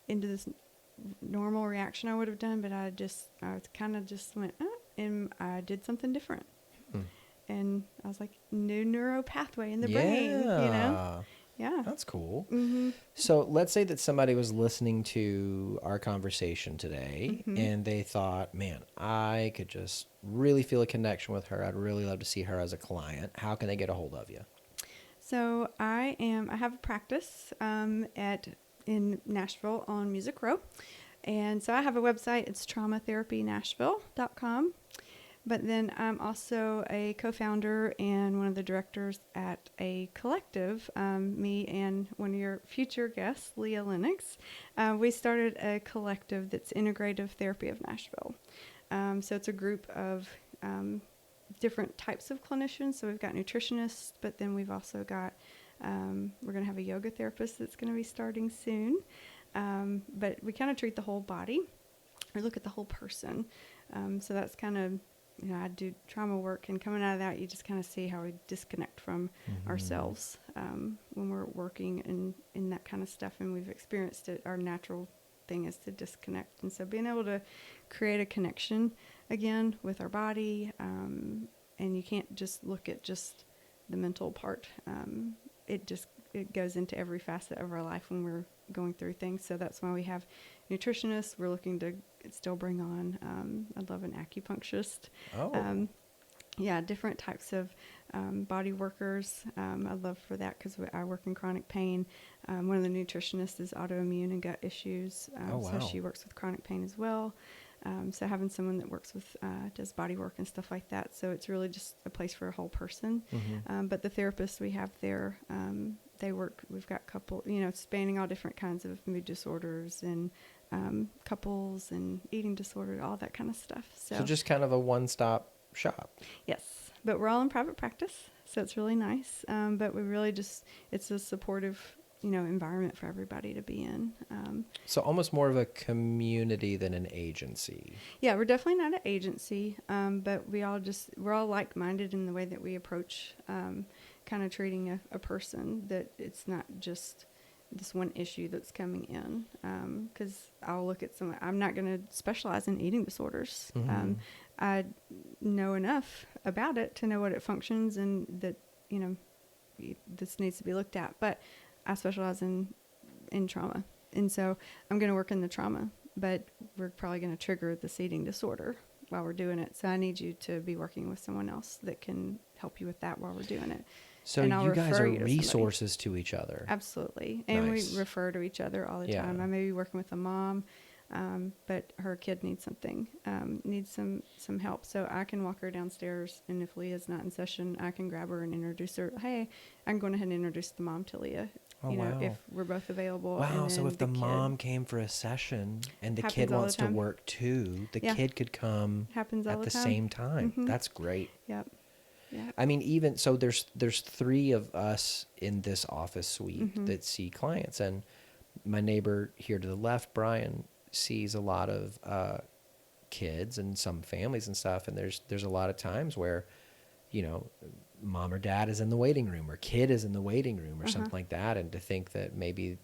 into this normal reaction I would have done, but I kind of just went, and I did something different. And I was like, new neural pathway in the brain, Yeah. That's cool. So let's say that somebody was listening to our conversation today and they thought, man, I could just really feel a connection with her. I'd really love to see her as a client. How can they get a hold of you? So I have a practice in Nashville on Music Row. And so I have a website. It's traumatherapynashville.com. But then I'm also a co-founder and one of the directors at a collective. Me and one of your future guests, Leah Lennox, we started a collective that's Integrative Therapy of Nashville. So it's a group of different types of clinicians. So we've got nutritionists, but then we've also got, we're going to have a yoga therapist that's going to be starting soon. But we kind of treat the whole body. or look at the whole person. So that's kind of, I do trauma work, and coming out of that, you just kind of see how we disconnect from ourselves when we're working in that kind of stuff, and we've experienced it. Our natural thing is to disconnect, and so being able to create a connection again with our body, and you can't just look at just the mental part. It goes into every facet of our life when we're going through things. So that's why we have nutritionists. We're looking to still bring on, I'd love an acupuncturist. Oh. Different types of body workers. I'd love for that because I work in chronic pain. One of the nutritionists is autoimmune and gut issues. So she works with chronic pain as well. So having someone that works with, does body work and stuff like that. So it's really just a place for a whole person. But the therapists we have there, they work, we've got spanning all different kinds of mood disorders and couples and eating disorders, all that kind of stuff. So just kind of a one-stop shop. Yes, but we're all in private practice, so it's really nice. But we really it's a supportive, environment for everybody to be in. So almost more of a community than an agency. Yeah, we're definitely not an agency, but we're all like-minded in the way that we approach kind of treating a person, that it's not just this one issue that's coming in. Because I'll look at I'm not going to specialize in eating disorders. I know enough about it to know what it functions and that, this needs to be looked at. But I specialize in trauma. And so I'm going to work in the trauma, but we're probably going to trigger this eating disorder while we're doing it. So I need you to be working with someone else that can help you with that while we're doing it. So you guys are resources to each other. Absolutely. And Nice. We refer to each other all the time. I may be working with a mom, but her kid needs something, needs some help. So I can walk her downstairs, and if Leah's not in session, I can grab her and introduce her. Hey, I can go ahead and introduce the mom to Leah, if we're both available. Wow, so if the mom came for a session and the kid wants to work too, the kid could come at the same time. That's great. Yep. Yeah. I mean, even so, there's 3 of us in this office suite that see clients, and my neighbor here to the left, Brian, sees a lot of kids and some families and stuff, and there's a lot of times where, mom or dad is in the waiting room, or kid is in the waiting room, or something like that, and to think that maybe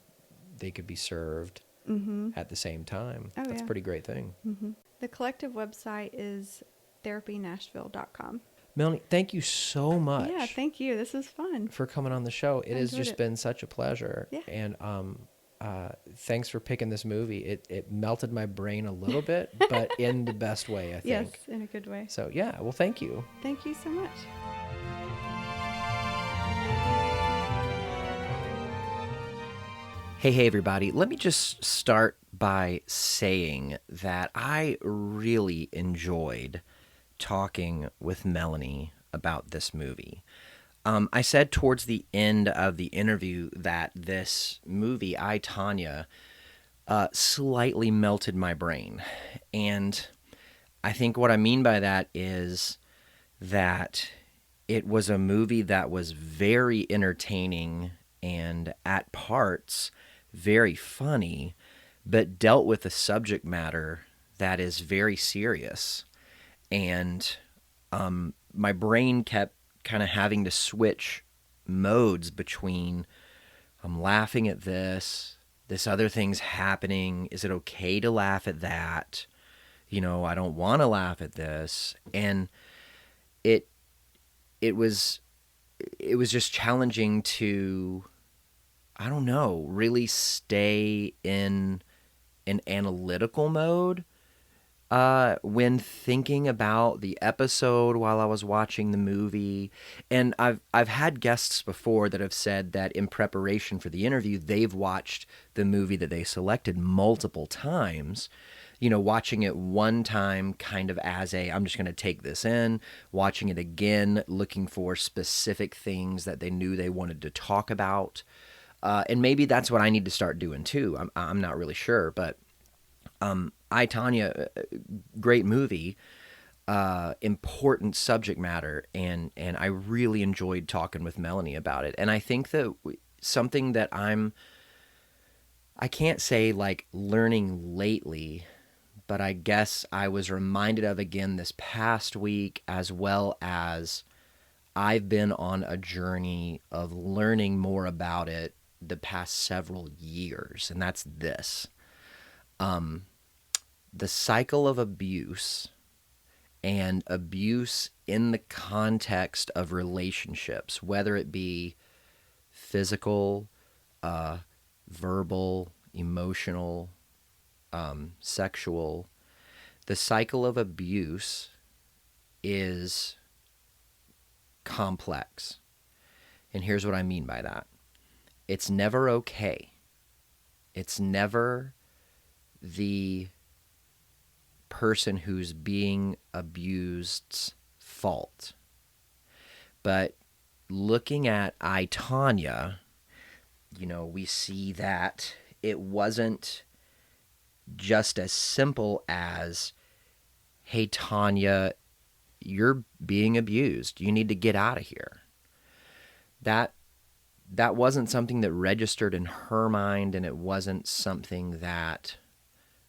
they could be served at the same time. That's a pretty great thing. The collective website is therapynashville.com. Melanie, thank you so much. Yeah, thank you. This was fun. For coming on the show. It has just been such a pleasure. Yeah. And thanks for picking this movie. It melted my brain a little bit, but in the best way, I think. Yes, in a good way. So, yeah, well, thank you. Thank you so much. Hey, everybody. Let me just start by saying that I really enjoyed talking with Melanie about this movie. I said towards the end of the interview that this movie, Tonya, slightly melted my brain. And I think what I mean by that is that it was a movie that was very entertaining and at parts very funny, but dealt with a subject matter that is very serious. And my brain kept kind of having to switch modes between I'm laughing at this other thing's happening. Is it okay to laugh at that? I don't want to laugh at this. And it was just challenging to, I don't know, really stay in an analytical mode when thinking about the episode while I was watching the movie. And I've had guests before that have said that in preparation for the interview, they've watched the movie that they selected multiple times, watching it one time kind of as I'm just going to take this in, watching it again, looking for specific things that they knew they wanted to talk about. And maybe that's what I need to start doing too. I'm not really sure, but Tonya, great movie, important subject matter, and I really enjoyed talking with Melanie about it. And I think that something that I can't say like learning lately, but I guess I was reminded of again this past week, as well as I've been on a journey of learning more about it the past several years, and that's this. The cycle of abuse and abuse in the context of relationships, whether it be physical, verbal, emotional, sexual, the cycle of abuse is complex. And here's what I mean by that. It's never okay. It's never the person who's being abused's fault. But looking at Tonya, we see that it wasn't just as simple as, hey, Tonya, you're being abused. You need to get out of here. That wasn't something that registered in her mind, and it wasn't something that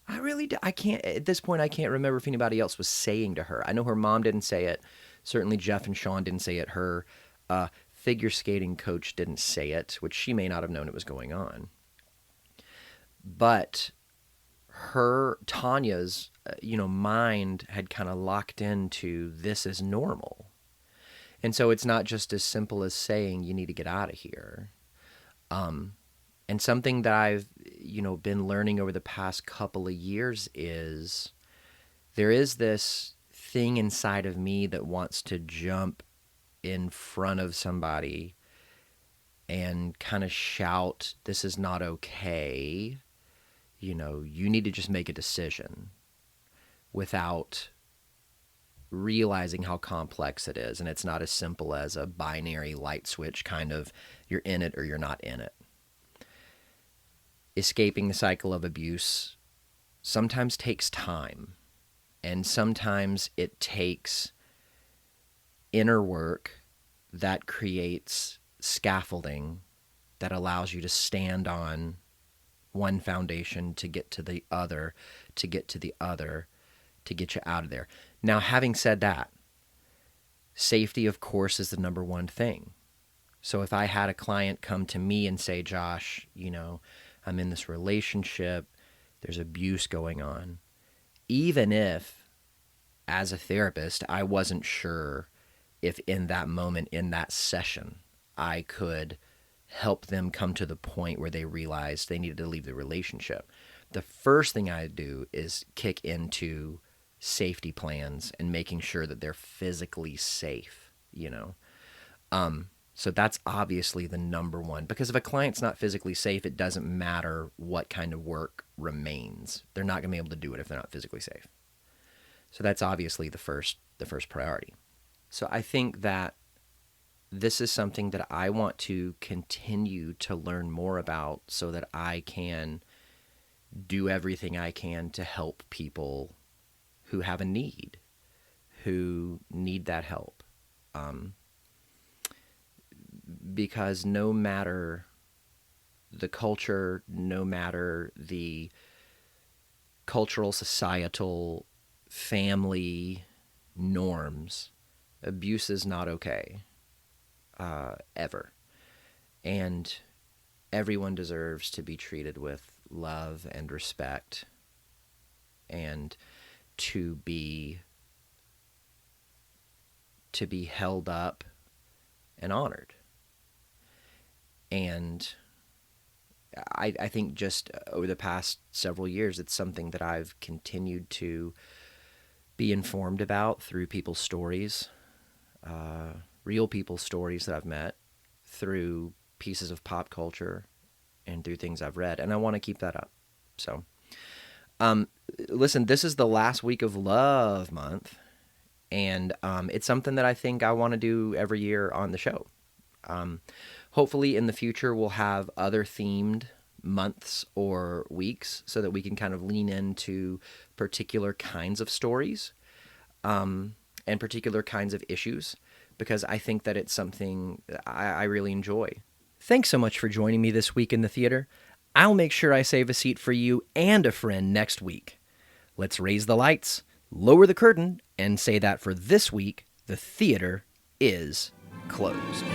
I can't, at this point, I can't remember if anybody else was saying to her. I know her mom didn't say it. Certainly Jeff and Sean didn't say it. Her figure skating coach didn't say it, which she may not have known it was going on. But Tanya's, mind had kind of locked into this is normal. And so it's not just as simple as saying you need to get out of here. And something that I've, been learning over the past couple of years is there is this thing inside of me that wants to jump in front of somebody and kind of shout, this is not okay. You need to just make a decision, without realizing how complex it is. And it's not as simple as a binary light switch kind of, you're in it or you're not in it. Escaping the cycle of abuse sometimes takes time, and sometimes it takes inner work that creates scaffolding that allows you to stand on one foundation to get to the other, to get to the other, to get you out of there. Now, having said that, safety, of course, is the number one thing. So if I had a client come to me and say, Josh, I'm in this relationship, there's abuse going on, even if, as a therapist, I wasn't sure if in that moment, in that session, I could help them come to the point where they realized they needed to leave the relationship, the first thing I do is kick into safety plans and making sure that they're physically safe, So that's obviously the number one, because if a client's not physically safe, it doesn't matter what kind of work remains. They're not going to be able to do it if they're not physically safe. So that's obviously the first priority. So I think that this is something that I want to continue to learn more about so that I can do everything I can to help people who have a need, who need that help. Because no matter the culture, no matter the cultural, societal, family norms, abuse is not okay, ever. And everyone deserves to be treated with love and respect, and to be held up and honored. And I think just over the past several years, it's something that I've continued to be informed about through people's stories, real people's stories that I've met, through pieces of pop culture, and through things I've read. And I want to keep that up. So, listen, this is the last week of Love Month, and it's something that I think I want to do every year on the show. Hopefully in the future we'll have other themed months or weeks so that we can kind of lean into particular kinds of stories and particular kinds of issues, because I think that it's something I really enjoy. Thanks so much for joining me this week in the theater. I'll make sure I save a seat for you and a friend next week. Let's raise the lights, lower the curtain, and say that for this week, the theater is closed.